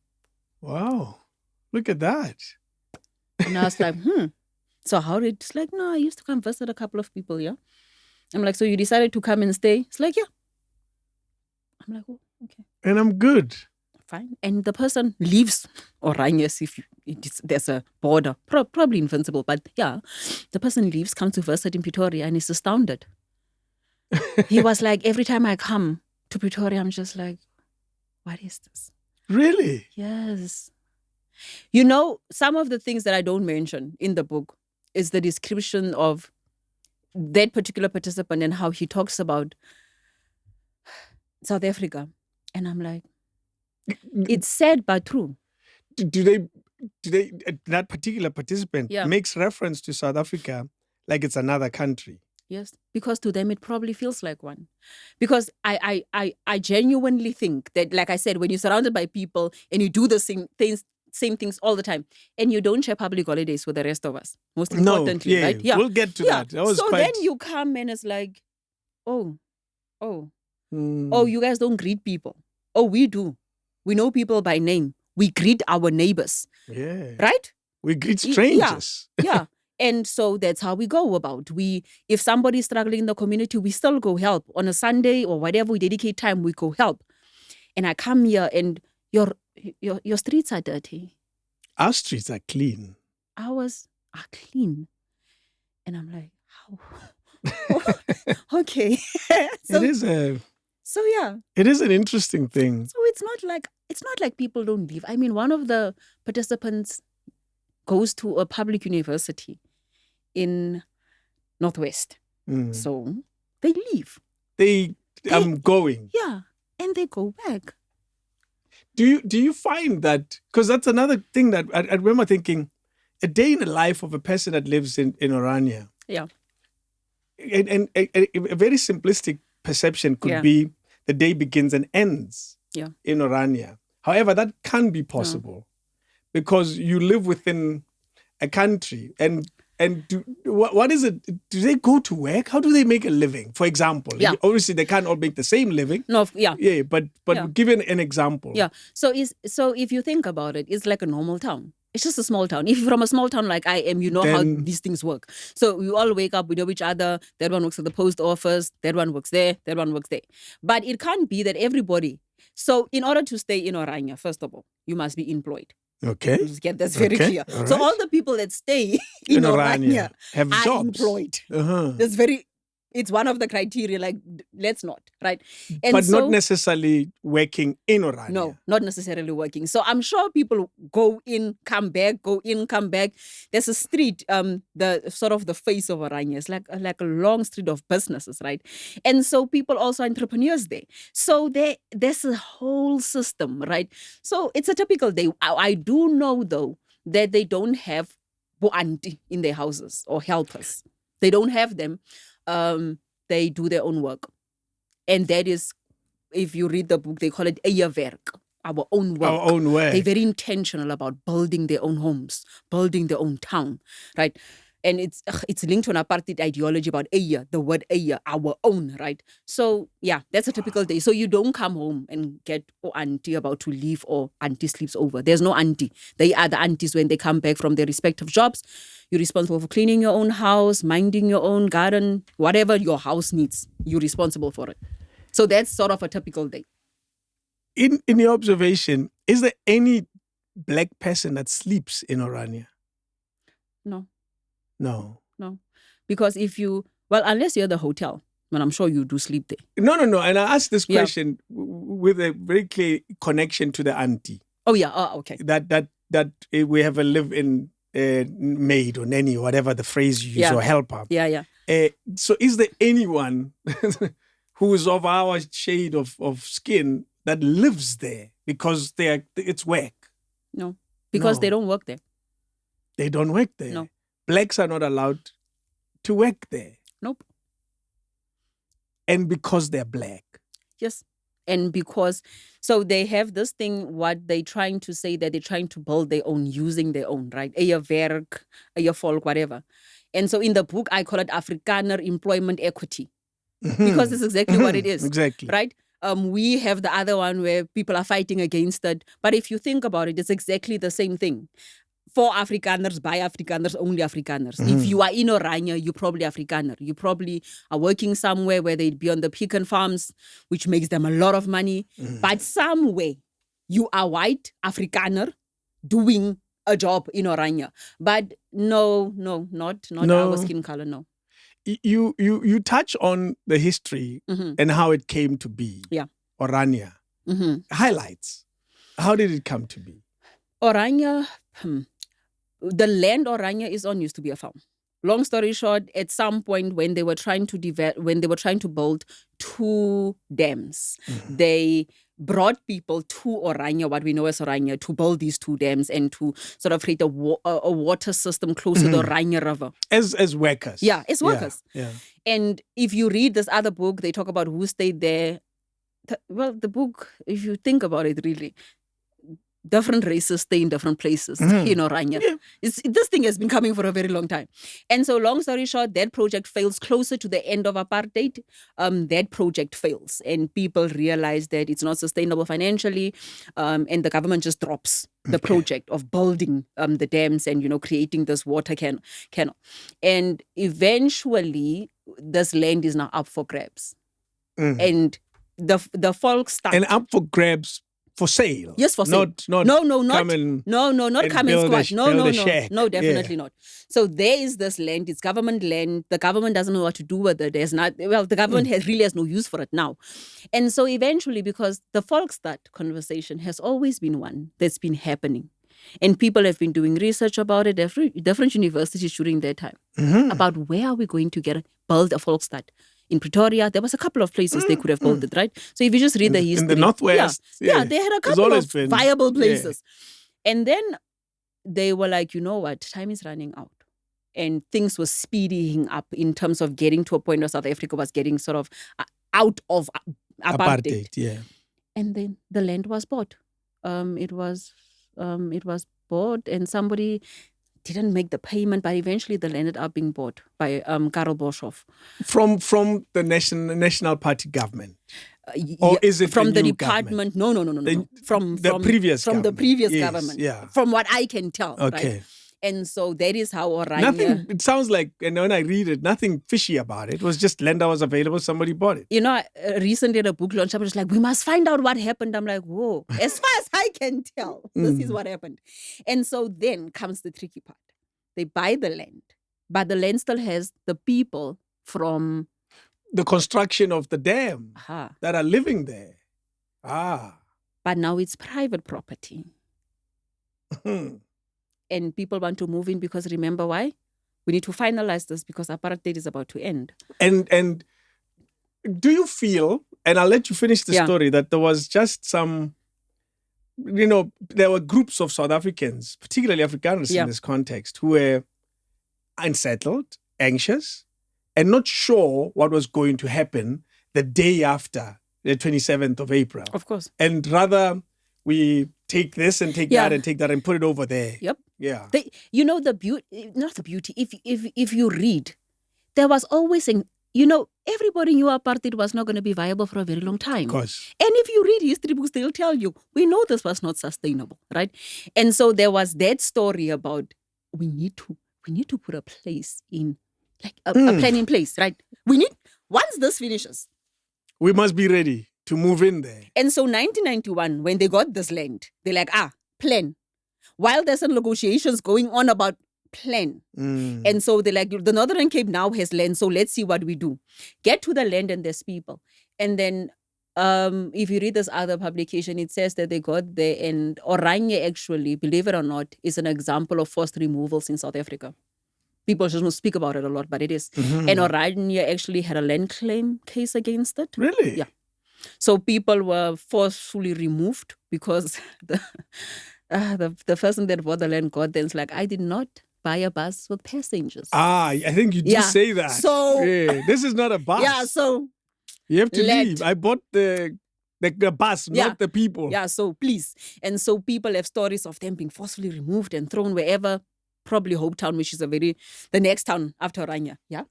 Wow. Look at that. And I was like, So how did... It's like, no, I used to come visit a couple of people, yeah? I'm like, so you decided to come and stay? It's like, yeah. I'm like, oh, okay. And I'm good. Fine. And the person leaves Oranje if there's a border. Probably invincible, but yeah. The person leaves, comes to visit in Pretoria and is astounded. He was like, every time I come to Pretoria, I'm just like, what is this? Really? Yes. You know, some of the things that I don't mention in the book is the description of that particular participant and how he talks about South Africa. And I'm like, it's sad but true. Do they that particular participant Yeah. makes reference to South Africa like it's another country? Yes, because to them it probably feels like one. Because I genuinely think that, like I said, when you're surrounded by people and you do the same things all the time, and you don't share public holidays with the rest of us, most importantly, right? Yeah, we'll get to that. So then you come and it's like, oh, you guys don't greet people. Oh, we do. We know people by name. We greet our neighbors. Yeah. Right? We greet strangers. Yeah. And so that's how we go about. If somebody's struggling in the community, we still go help. On a Sunday or whatever we dedicate time, we go help. And I come here and your streets are dirty. Our streets are clean. Ours are clean. And I'm like, how? Okay. It is an interesting thing. So it's not like people don't leave. I mean, one of the participants goes to a public university in Northwest. So they leave. I'm going. Yeah. And they go back. Do you find that, because that's another thing that I remember thinking, a day in the life of a person that lives in Oranje. Yeah. And a very simplistic perception could be the day begins and ends in Oranje. However, that can be possible because you live within a country. And what is it? Do they go to work? How do they make a living? For example, obviously they can't all make the same living. No, yeah. Yeah, but give an example. Yeah. So if you think about it, it's like a normal town. It's just a small town. If you're from a small town like I am, you know how these things work. So we all wake up, we know each other. That one works at the post office. That one works there. That one works there. But it can't be that everybody. So in order to stay in Oranje, first of all, you must be employed. Okay. Let's get this very clear. All so right. all the people that stay in Oranje have are jobs. employed. It's one of the criteria, like, let's not, right? And but not necessarily working in Oranje. No, not necessarily working. So I'm sure people go in, come back, go in, come back. There's a street, the sort of the face of Oranje. It's like a long street of businesses, right? And so people also are entrepreneurs there. So there's a whole system, right? So it's a typical day. I do know, though, that they don't have boanti in their houses or helpers. They don't have them. They do their own work. And that is, if you read the book, they call it eie werk, our own work. Our own work. They're very intentional about building their own homes, building their own town, right? And it's linked to an apartheid ideology about eie, the word eie, our own, right? So, yeah, that's a typical day. So you don't come home and get auntie about to leave or auntie sleeps over. There's no auntie. They are the aunties when they come back from their respective jobs. You're responsible for cleaning your own house, minding your own garden, whatever your house needs, you're responsible for it. So that's sort of a typical day. In your observation, is there any black person that sleeps in Orania? No, No. no. Because unless you're the hotel, well, I'm sure you do sleep there. No. And I asked this Yeah. question with a very clear connection to the auntie. Oh, yeah. Oh, okay. That we have a live-in maid or nanny or whatever the phrase you use, Yeah. or helper. Yeah. So is there anyone who is of our shade of skin that lives there because it's work? No, because No. they don't work there. They don't work there. No. Blacks are not allowed to work there. Nope. And because they're black. Yes. And because, so they have this thing, what they're trying to say, that they're trying to build their own, using their own, right? Eie werk, eie volk, whatever. And so in the book, I call it Afrikaner employment equity. Because it's exactly what it is. Exactly. Right? We have the other one where people are fighting against it. But if you think about it, it's exactly the same thing. For Afrikaners, by Afrikaners, only Afrikaners. If you are in Orania, you're probably Afrikaner. You probably are working somewhere where they'd be on the pecan farms, which makes them a lot of money. But somewhere, you are white, Afrikaner, doing a job in Orania. But no, not No. our skin color, no. You touch on the history and how it came to be. Yeah. Orania. Highlights. How did it come to be? Orania, the land Orania is on used to be a farm. Long story short, at some point when they were trying to build 2 dams, they brought people to Orania, what we know as Orania, to build these 2 dams and to sort of create a water system close to the Orania River. As workers. Yeah, as workers. Yeah. And if you read this other book, they talk about who stayed there. The book, if you think about it, really, different races stay in different places in Orania. Yeah. This thing has been coming for a very long time. And so long story short, that project fails closer to the end of apartheid. That project fails. And people realize that it's not sustainable financially. And the government just drops the project of building the dams and, creating this water canal. And eventually, this land is now up for grabs. And the folk start... And up for grabs for sale. Yes, for sale. Not come and squash. No, definitely not. So there is this land. It's government land. The government doesn't know what to do with it. The government really has no use for it now. And so eventually, because the Volksstad conversation has always been one that's been happening. And people have been doing research about it, different universities during their time, about where are we going to build a Volksstad. In Pretoria, there was a couple of places they could have built it, right? So if you just read the history. In the Northwest. Yeah, they had a couple of viable places. And then they were like, you know what, time is running out. And things were speeding up in terms of getting to a point where South Africa was getting sort of out of apartheid. Yeah. And then the land was bought. It was bought and somebody didn't make the payment, but eventually they ended up being bought by Karel Boshoff. From the National Party government? Or is it from the new department? Government? No. From the previous from government. the previous Yes, government. yeah. From what I can tell. Okay. Right? And so that is how Orania... It sounds like, and when I read it, nothing fishy about it. It was just land that was available, somebody bought it. Recently at a book launch, I was like, we must find out what happened. I'm like, whoa, as far as I can tell, this is what happened. And so then comes the tricky part. They buy the land, but the land still has the people from... The construction of the dam that are living there. But now it's private property. And people want to move in because remember why? We need to finalize this because apartheid is about to end. And do you feel, and I'll let you finish the story, that there was just some, there were groups of South Africans, particularly Afrikaners in this context, who were unsettled, anxious, and not sure what was going to happen the day after the 27th of April. Of course. And rather, we take this and take that and take that and put it over there. Yep. Yeah. The beauty, not the beauty, if you read, there was always everybody knew apartheid was not going to be viable for a very long time. Of course. And if you read history books, they'll tell you, we know this was not sustainable, right? And so there was that story about we need to put a place in, like a plan in place, right? Once this finishes, we must be ready to move in there. And so 1991, when they got this land, they're like, plan. while there's some negotiations going on about plan. And so they're like, the Northern Cape now has land, so let's see what we do. Get to the land and there's people. And then if you read this other publication, it says that they got there, and Oranje actually, believe it or not, is an example of forced removals in South Africa. People just don't speak about it a lot, but it is. And Oranje actually had a land claim case against it. Really? Yeah. So people were forcefully removed because the person that bought the land got there. It's like, I did not buy a bus with passengers. I think you do say that. So this is not a bus. Yeah, so you have to leave. I bought the bus, not the people. Yeah, so please. And so people have stories of them being forcefully removed and thrown wherever, probably Hope Town, which is the next town after Oranje. Yeah.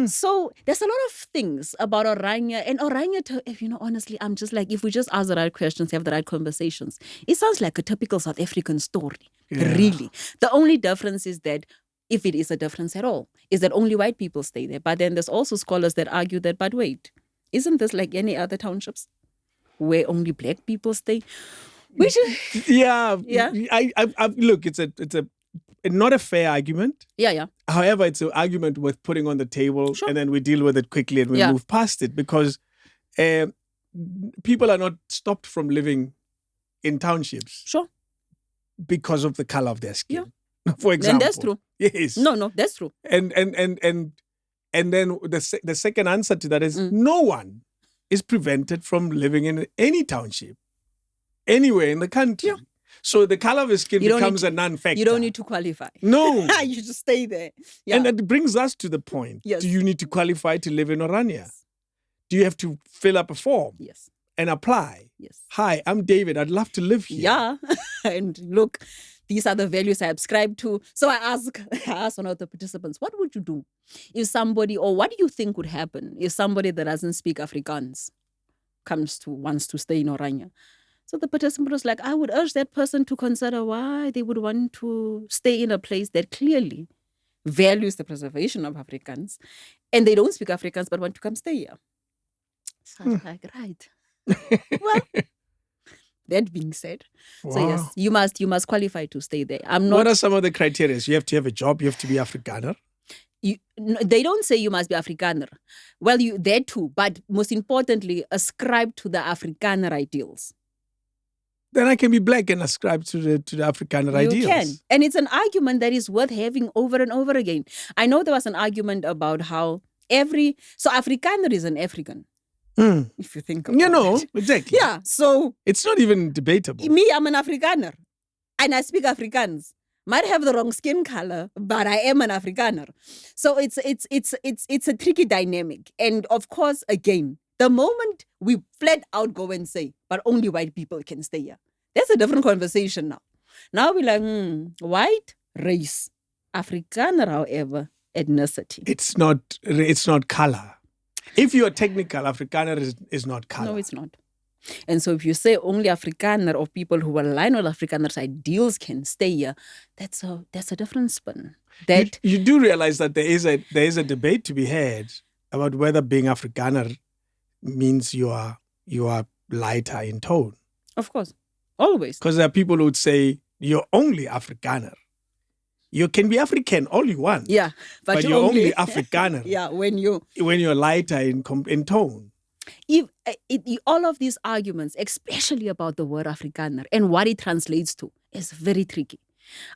So there's a lot of things about Oranje. And Oranje, honestly, I'm just like, if we just ask the right questions, have the right conversations, it sounds like a typical South African story. Yeah. Really. The only difference is that, if it is a difference at all, is that only white people stay there. But then there's also scholars that argue that, but wait, isn't this like any other townships where only black people stay? Which is, yeah. I look, it's a not a fair argument. Yeah. However, it's an argument worth putting on the table, and then we deal with it quickly and we move past it, because people are not stopped from living in townships. Sure. Because of the color of their skin. Yeah. For example. And that's true. Yes. No, that's true. And then the second answer to that is no one is prevented from living in any township anywhere in the country. Yeah. So the color of his skin becomes a non-factor. You don't need to qualify. No. You just stay there. Yeah. And that brings us to the point. Yes. Do you need to qualify to live in Oranje? Yes. Do you have to fill up a form? Yes. And apply? Yes. Hi, I'm David. I'd love to live here. Yeah. And look, these are the values I subscribe to. So I asked one of the participants, what would you do if somebody, or what do you think would happen if somebody that doesn't speak Afrikaans wants to stay in Oranje? So the participant was like, I would urge that person to consider why they would want to stay in a place that clearly values the preservation of Afrikaans, and they don't speak Afrikaans but want to come stay here. So I was like, right. Well, that being said, so yes, you must qualify to stay there. What are some of the criteria? You have to have a job. You have to be Afrikaner. They don't say you must be Afrikaner. Well, there too, but most importantly, ascribe to the Afrikaner ideals. Then I can be black and ascribe to the Afrikaner ideals. You can. And it's an argument that is worth having over and over again. I know there was an argument about how so Afrikaner is an African. If you think about it. Exactly. Yeah, so it's not even debatable. Me, I'm an Afrikaner. And I speak Afrikaans. Might have the wrong skin color, but I am an Afrikaner. So it's a tricky dynamic. And of course, again, the moment we flat out go and say, but only white people can stay here, that's a different conversation now. Now we're like, white, race. Afrikaner, however, ethnicity. It's not color. If you are technical, Afrikaner is not color. No, it's not. And so if you say only Afrikaner, or people who align with Afrikaner's ideals can stay here, that's a different spin. That you do realize that there is a debate to be had about whether being Afrikaner means you are lighter in tone. Of course. Always. Because there are people who would say you're only Afrikaner. You can be African all you want. Yeah. But you're only Afrikaner. Yeah, when you're lighter in tone. All of these arguments, especially about the word Afrikaner and what it translates to, is very tricky.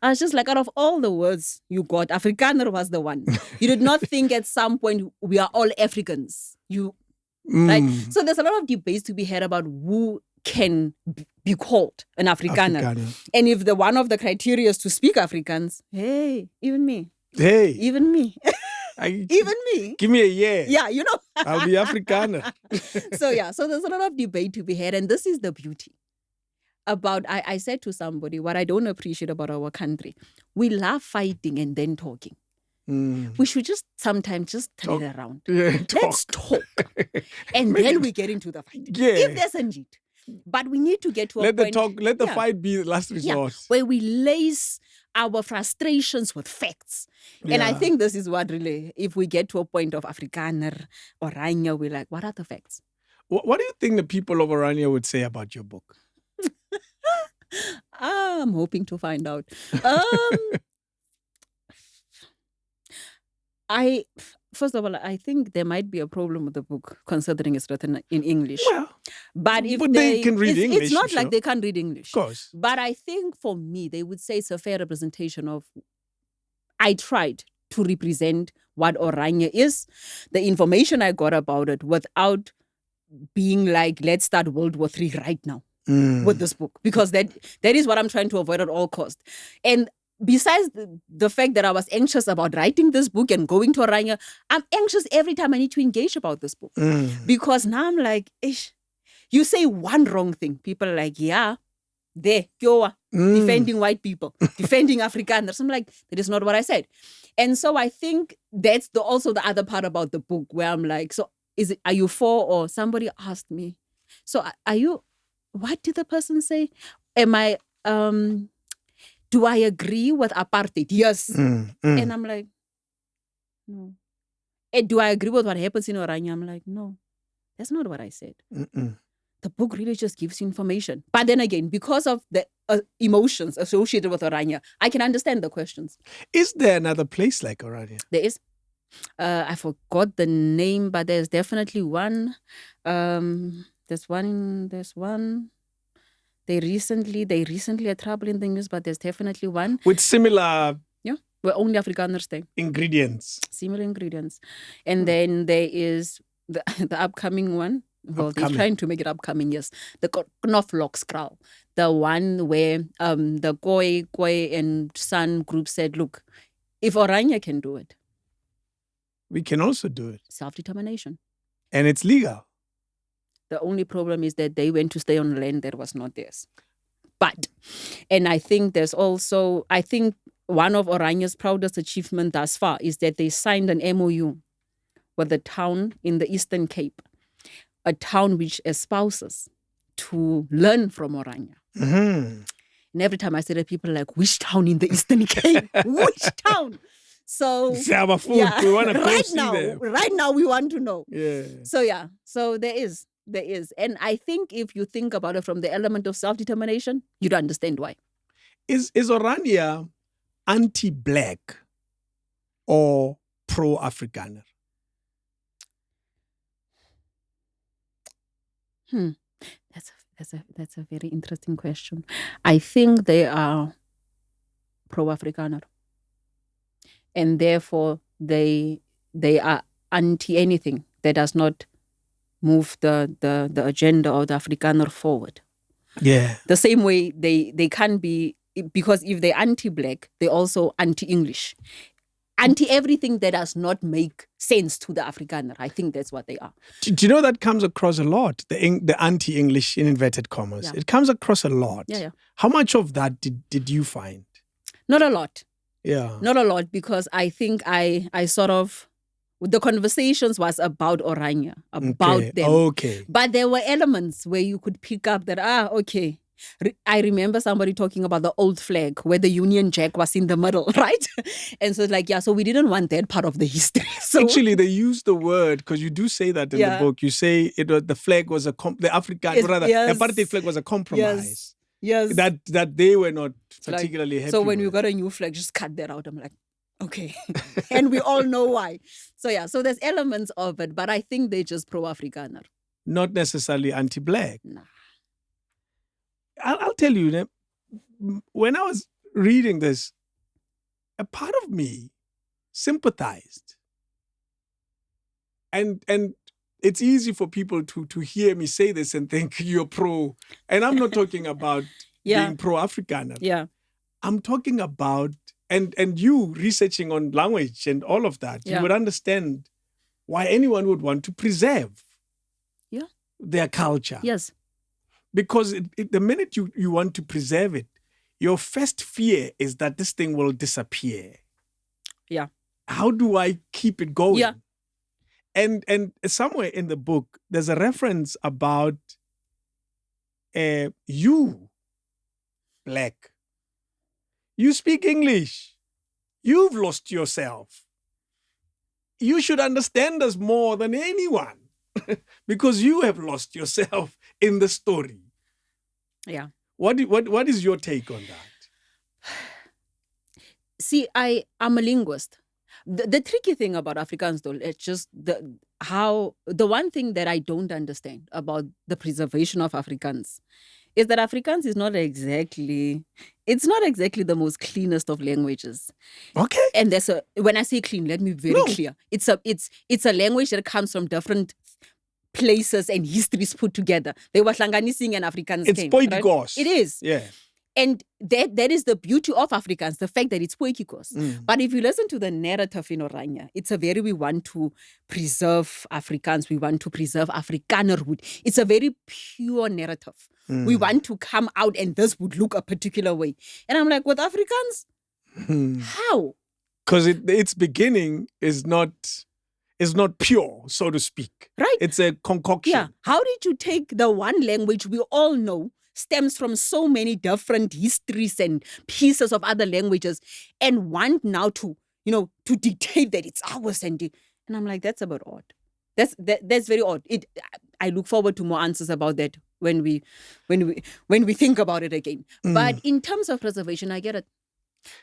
I was just like, out of all the words you got, Afrikaner was the one. You did not think at some point we are all Africans. Right? So there's a lot of debates to be had about who can be called an Afrikaner. And if one of the criteria is to speak Afrikaans, hey, even me. Hey. Even me. Even me. Give me a year. Yeah, I'll be Afrikaner. So there's a lot of debate to be had. And this is the beauty about, I said to somebody, what I don't appreciate about our country, we love fighting and then talking. We should just sometimes just turn it around. Yeah, Let's talk. And then we get into the fight. Yeah. If there's a need. But we need to get to a point. Let the fight be the last resort. Yeah, where we lace our frustrations with facts. And I think this is what really, if we get to a point of Afrikaner or Oranje, we're like, what are the facts? What do you think the people of Oranje would say about your book? I'm hoping to find out. Um, I first of all, I think there might be a problem with the book, considering it's written in English. Well, But if but they can read it's English, not sure. like they can't read English. Of course. But I think for me, they would say it's a fair representation of. I tried to represent what Oranje is, the information I got about it, without being like, let's start World War III right now with this book, because that is what I'm trying to avoid at all costs. And besides the fact that I was anxious about writing this book and going to Oranje, I'm anxious every time I need to engage about this book. Because now I'm like, ish, you say one wrong thing, people are like, yeah, there, Kiowa, defending white people, defending Afrikaners. I'm like, that is not what I said. And so I think that's also the other part about the book, where I'm like, so are you for, or somebody asked me, so are you, what did the person say? Am I, do I agree with apartheid? Yes. And I'm like, no. And do I agree with what happens in Oranje? I'm like, no, that's not what I said. The book really just gives you information. But then again, because of the emotions associated with Oranje, I can understand the questions. Is there another place like Oranje? There is. I forgot the name, but there's definitely one. There's one. They recently had trouble in the news, but there's definitely one. With similar... Yeah, where only Afrikaners stay. Ingredients. Similar ingredients. And then there is the upcoming one. Well, they're trying to make it upcoming, yes. The Knoflokskraal. The one where the Koi and Sun group said, look, if Oranje can do it, we can also do it. Self-determination. And it's legal. The only problem is that they went to stay on land that was not theirs. But, and I think there's also, I think one of Oranje's proudest achievements thus far is that they signed an MOU with a town in the Eastern Cape, a town which espouses to learn from Oranje. And every time I say that, people are like, which town in the Eastern Cape? Which town? So yeah, we want to right now we want to know. Yeah. So there is. And I think if you think about it from the element of self-determination, you'd understand why. Is Oranje anti-black or pro-Afrikaner? That's a very interesting question. I think they are pro-Afrikaner. And therefore they are anti anything that does not move the agenda of the Afrikaner forward. Yeah. The same way they can't be, because if they're anti-black, they're also anti-English. Anti-everything that does not make sense to the Afrikaner. I think that's what they are. Do you know that comes across a lot? The anti-English in inverted commas. Yeah. It comes across a lot. Yeah. How much of that did you find? Not a lot. Yeah. Not a lot, because I think I sort of, the conversations was about Oranje, about them. Okay. But there were elements where you could pick up that, okay. I remember somebody talking about the old flag where the Union Jack was in the middle, right? And so it's like, so we didn't want that part of the history. So actually, they use the word, because you do say that in the book. You say the flag was the apartheid flag was a compromise. Yes. That they were not particularly happy. So when we got a new flag, just cut that out. I'm like, okay. And we all know why. So there's elements of it, but I think they're just pro-Afrikaner. Not necessarily anti-black. Nah. I'll tell you, when I was reading this, a part of me sympathized. And it's easy for people to hear me say this and think you're pro. And I'm not talking about being pro-Afrikaner. Yeah. I'm talking about, and you researching on language and all of that, you would understand why anyone would want to preserve their culture. Yes. Because the minute you want to preserve it, your first fear is that this thing will disappear. Yeah. How do I keep it going? Yeah. And somewhere in the book, there's a reference about you, black. You speak English. You've lost yourself. You should understand us more than anyone because you have lost yourself in the story. Yeah. What is your take on that? See, I'm a linguist. The tricky thing about Afrikaans, though, it's just the one thing that I don't understand about the preservation of Afrikaans is that Afrikaans is not exactly the most cleanest of languages. Okay. And when I say clean, let me be very clear. It's a language that comes from different places and histories put together. They were Hlanganising and Afrikaans. It's poeticos. Right? It is. Yeah. And that is the beauty of Afrikaans, the fact that it's poeticos. But if you listen to the narrative in Oranje, it's we want to preserve Afrikaans, we want to preserve Afrikanerhood. It's a very pure narrative. We want to come out and this would look a particular way. And I'm like, with Afrikaans, how? Because its beginning is not pure, so to speak. Right. It's a concoction. Yeah. How did you take the one language we all know stems from so many different histories and pieces of other languages and want now to dictate that it's ours and I'm like, that's a bit odd. That's very odd. I look forward to more answers about that when we think about it again. But in terms of preservation, I get it.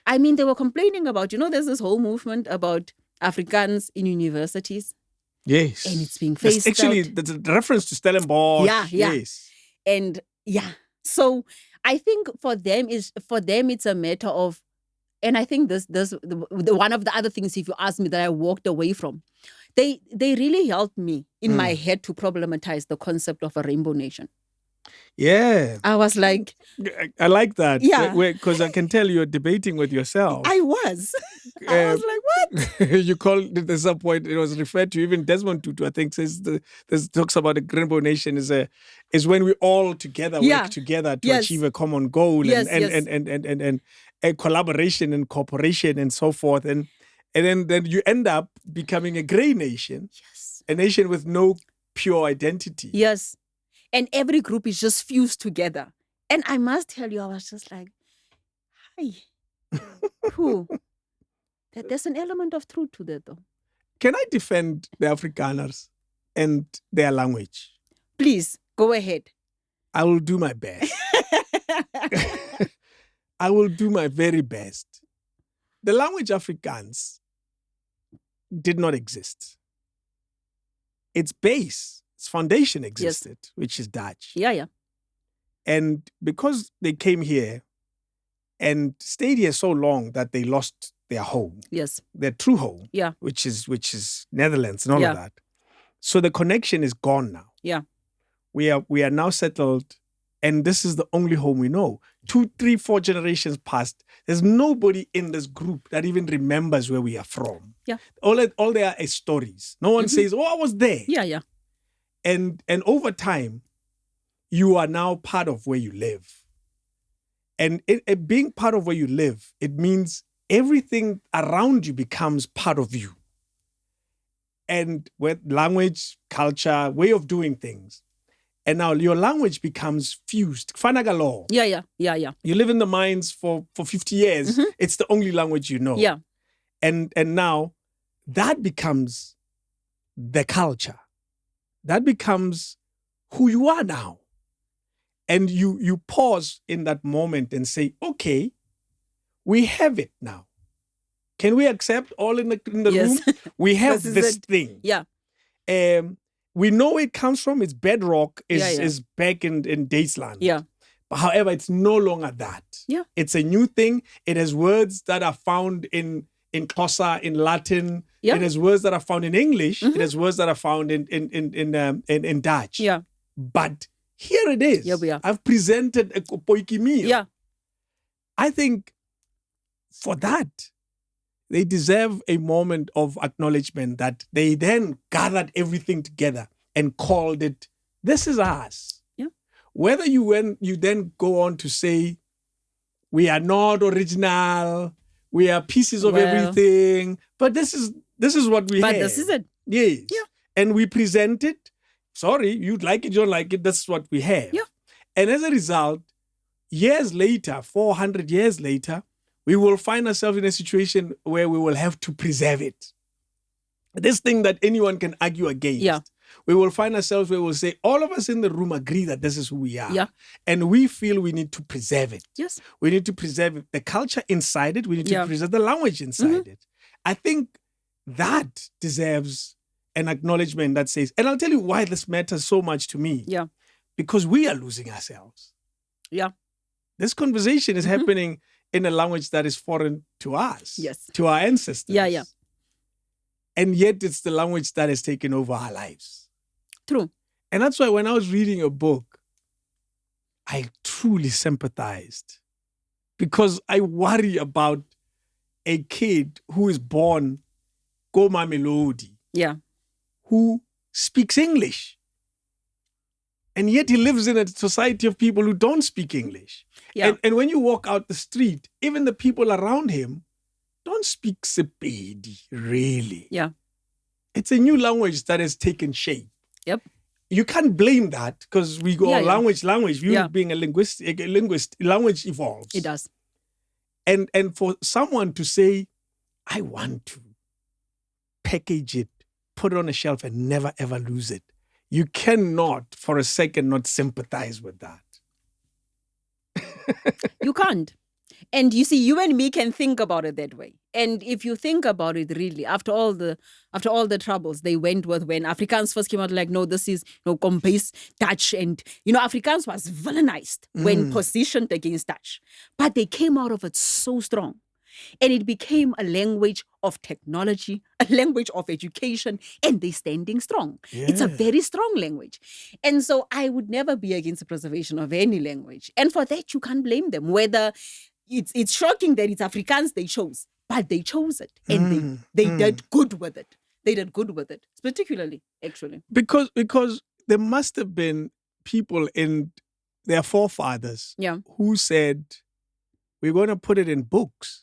I mean, they were complaining about, there's this whole movement about Afrikaans in universities. Yes. And it's being phased actually, out. there's a reference to Stellenbosch. Yeah. Yes. And so I think for them it's a matter of, and I think this one of the other things, if you ask me, that I walked away from, they really helped me in my head to problematize the concept of a rainbow nation. Yeah. I was like, I like that. Yeah. Because I can tell you're debating with yourself. I was. I was like, what? You called it at some point, it was referred to, even Desmond Tutu, I think, says this talks about a rainbow nation is when we all together work together to achieve a common goal and a collaboration and cooperation and so forth. And then you end up becoming a grey nation. Yes. A nation with no pure identity. Yes. And every group is just fused together. And I must tell you, I was just like, hi. Who? There's an element of truth to that, though. Can I defend the Afrikaners and their language? Please, go ahead. I will do my best. I will do my very best. The language Afrikaans did not exist. Its base, its foundation existed, which is Dutch. Yeah. And because they came here and stayed here so long that they lost their home. Yes. Their true home. Yeah. Which is Netherlands and all of that. So the connection is gone now. Yeah. We are now settled, and this is the only home we know. 2, 3, 4 generations past, there's nobody in this group that even remembers where we are from. Yeah. All there are stories. No one says, "Oh, I was there." Yeah. And over time, you are now part of where you live. And being part of where you live, it means everything around you becomes part of you. And with language, culture, way of doing things. And now your language becomes fused. Fanaga law. Yeah. You live in the mines for 50 years. It's the only language you know. Yeah. And now that becomes the culture. That becomes who you are now. And you pause in that moment and say, okay, we have it now. Can we accept all in the room? We have this thing. Yeah. We know where it comes from. Its bedrock is back in Daceland. Yeah. But however, it's no longer that. Yeah. It's a new thing. It has words that are found in Xhosa, in Latin. Yeah. It has words that are found in English. It has words that are found in Dutch. Yeah. But here it is. Yeah, we are. I've presented a kopoikimia. Yeah. I think for that, they deserve a moment of acknowledgement that they then gathered everything together and called it, this is us. Yeah. Whether you then go on to say, we are not original, we are pieces of everything, but this is what we have. But this is it. Yes. Yeah. And we present it. Sorry, you'd like it, you don't like it, that's what we have. Yeah. And as a result, years later, 400 years later, we will find ourselves in a situation where we will have to preserve it. This thing that anyone can argue against. Yeah. we will find ourselves where we'll say, all of us in the room agree that this is who we are. Yeah. And we feel we need to preserve it. Yes. We need to preserve the culture inside it. We need to Yeah. preserve the language inside it. I think that deserves an acknowledgement that says, and I'll tell you why this matters so much to me. Yeah. Because we are losing ourselves. Yeah. This conversation is happening in a language that is foreign to us. Yes. To our ancestors. Yeah, yeah. And yet it's the language that has taken over our lives. True. And that's why when I was reading a book, I truly sympathized because I worry about a kid who is born Goma Melody, Yeah. who speaks English. And yet he lives in a society of people who don't speak English. Yeah. And when you walk out the street, even the people around him don't speak Sepedi, really. Yeah. It's a new language that has taken shape. Yep. You can't blame that because we go Yeah, yeah. language. You Yeah. being a linguist, language evolves. It does. And for someone to say, I want to package it, put it on a shelf and never ever lose it. You cannot for a second not sympathize with that. You can't. And you see, you and me can think about it that way. And if you think about it really, after all the troubles they went with when Afrikaans first came out, like, no, this is Kombuis Dutch. And, Afrikaans was villainized when positioned against Dutch. But they came out of it so strong. And it became a language of technology, a language of education, and they're standing strong. It's a Yeah. very strong language. And so I would never be against the preservation of any language. And for that, you can't blame them. Whether it's shocking that it's Afrikaans they chose, but they chose it. And they did good with it. They did good with it, particularly, actually. Because there must have been people in their forefathers Yeah. who said, we're going to put it in books.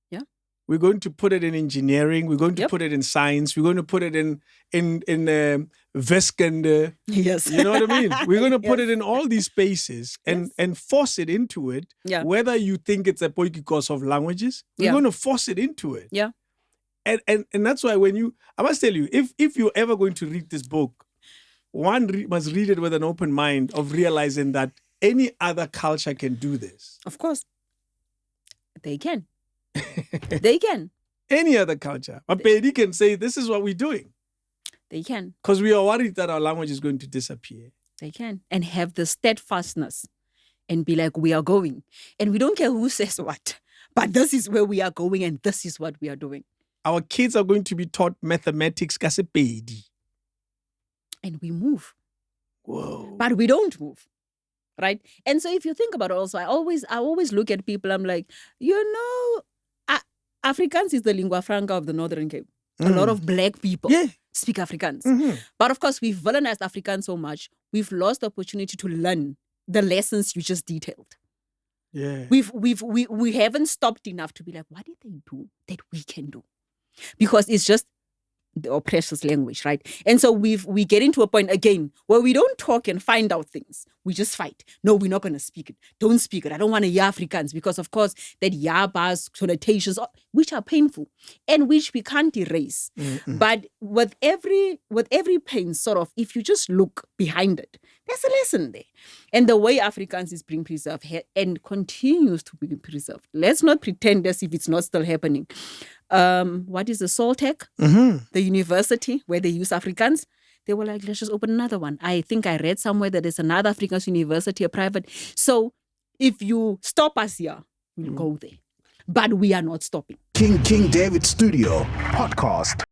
Yeah. We're going to put it in engineering. We're going to Yep. put it in science. We're going to put it in Weskende. Yes. You know what I mean? We're going to put Yes. it in all these spaces and force it into it. Yeah. Whether you think it's a course of languages, we're Yeah. going to force it into it. Yeah. And that's why I must tell you, if you're ever going to read this book, one must read it with an open mind of realizing that any other culture can do this. Of course. They can. They can. Any other culture. But Pedi can say, this is what we're doing. They can. Because we are worried that our language is going to disappear. They can. And have the steadfastness and be like, we are going. And we don't care who says what. But this is where we are going and this is what we are doing. Our kids are going to be taught mathematics ka Sepedi. And we move. Whoa. But we don't move. Right? And so if you think about it also, I always look at people, I'm like, Afrikaans is the lingua franca of the Northern Cape. A lot of black people speak Afrikaans. But of course, we've villainized Afrikaans so much, we've lost the opportunity to learn the lessons you just detailed. Yeah. We haven't stopped enough to be like, what did they do that we can do? Because it's just the precious language, right? And so we get into a point again where we don't talk and find out things. We just fight. No, we're not going to speak it. Don't speak it. I don't want to hear Afrikaans because, of course, that yabas, connotations, which are painful and which we can't erase. But with every pain, sort of, if you just look behind it, there's a lesson there. And the way Afrikaans is being preserved and continues to be preserved. Let's not pretend as if it's not still happening. What is the Soltech? The university where they use Afrikaans. They were like, let's just open another one. I think I read somewhere that there's another Afrikaans university, a private. So if you stop us here, we'll go there. But we are not stopping. King David Studio Podcast.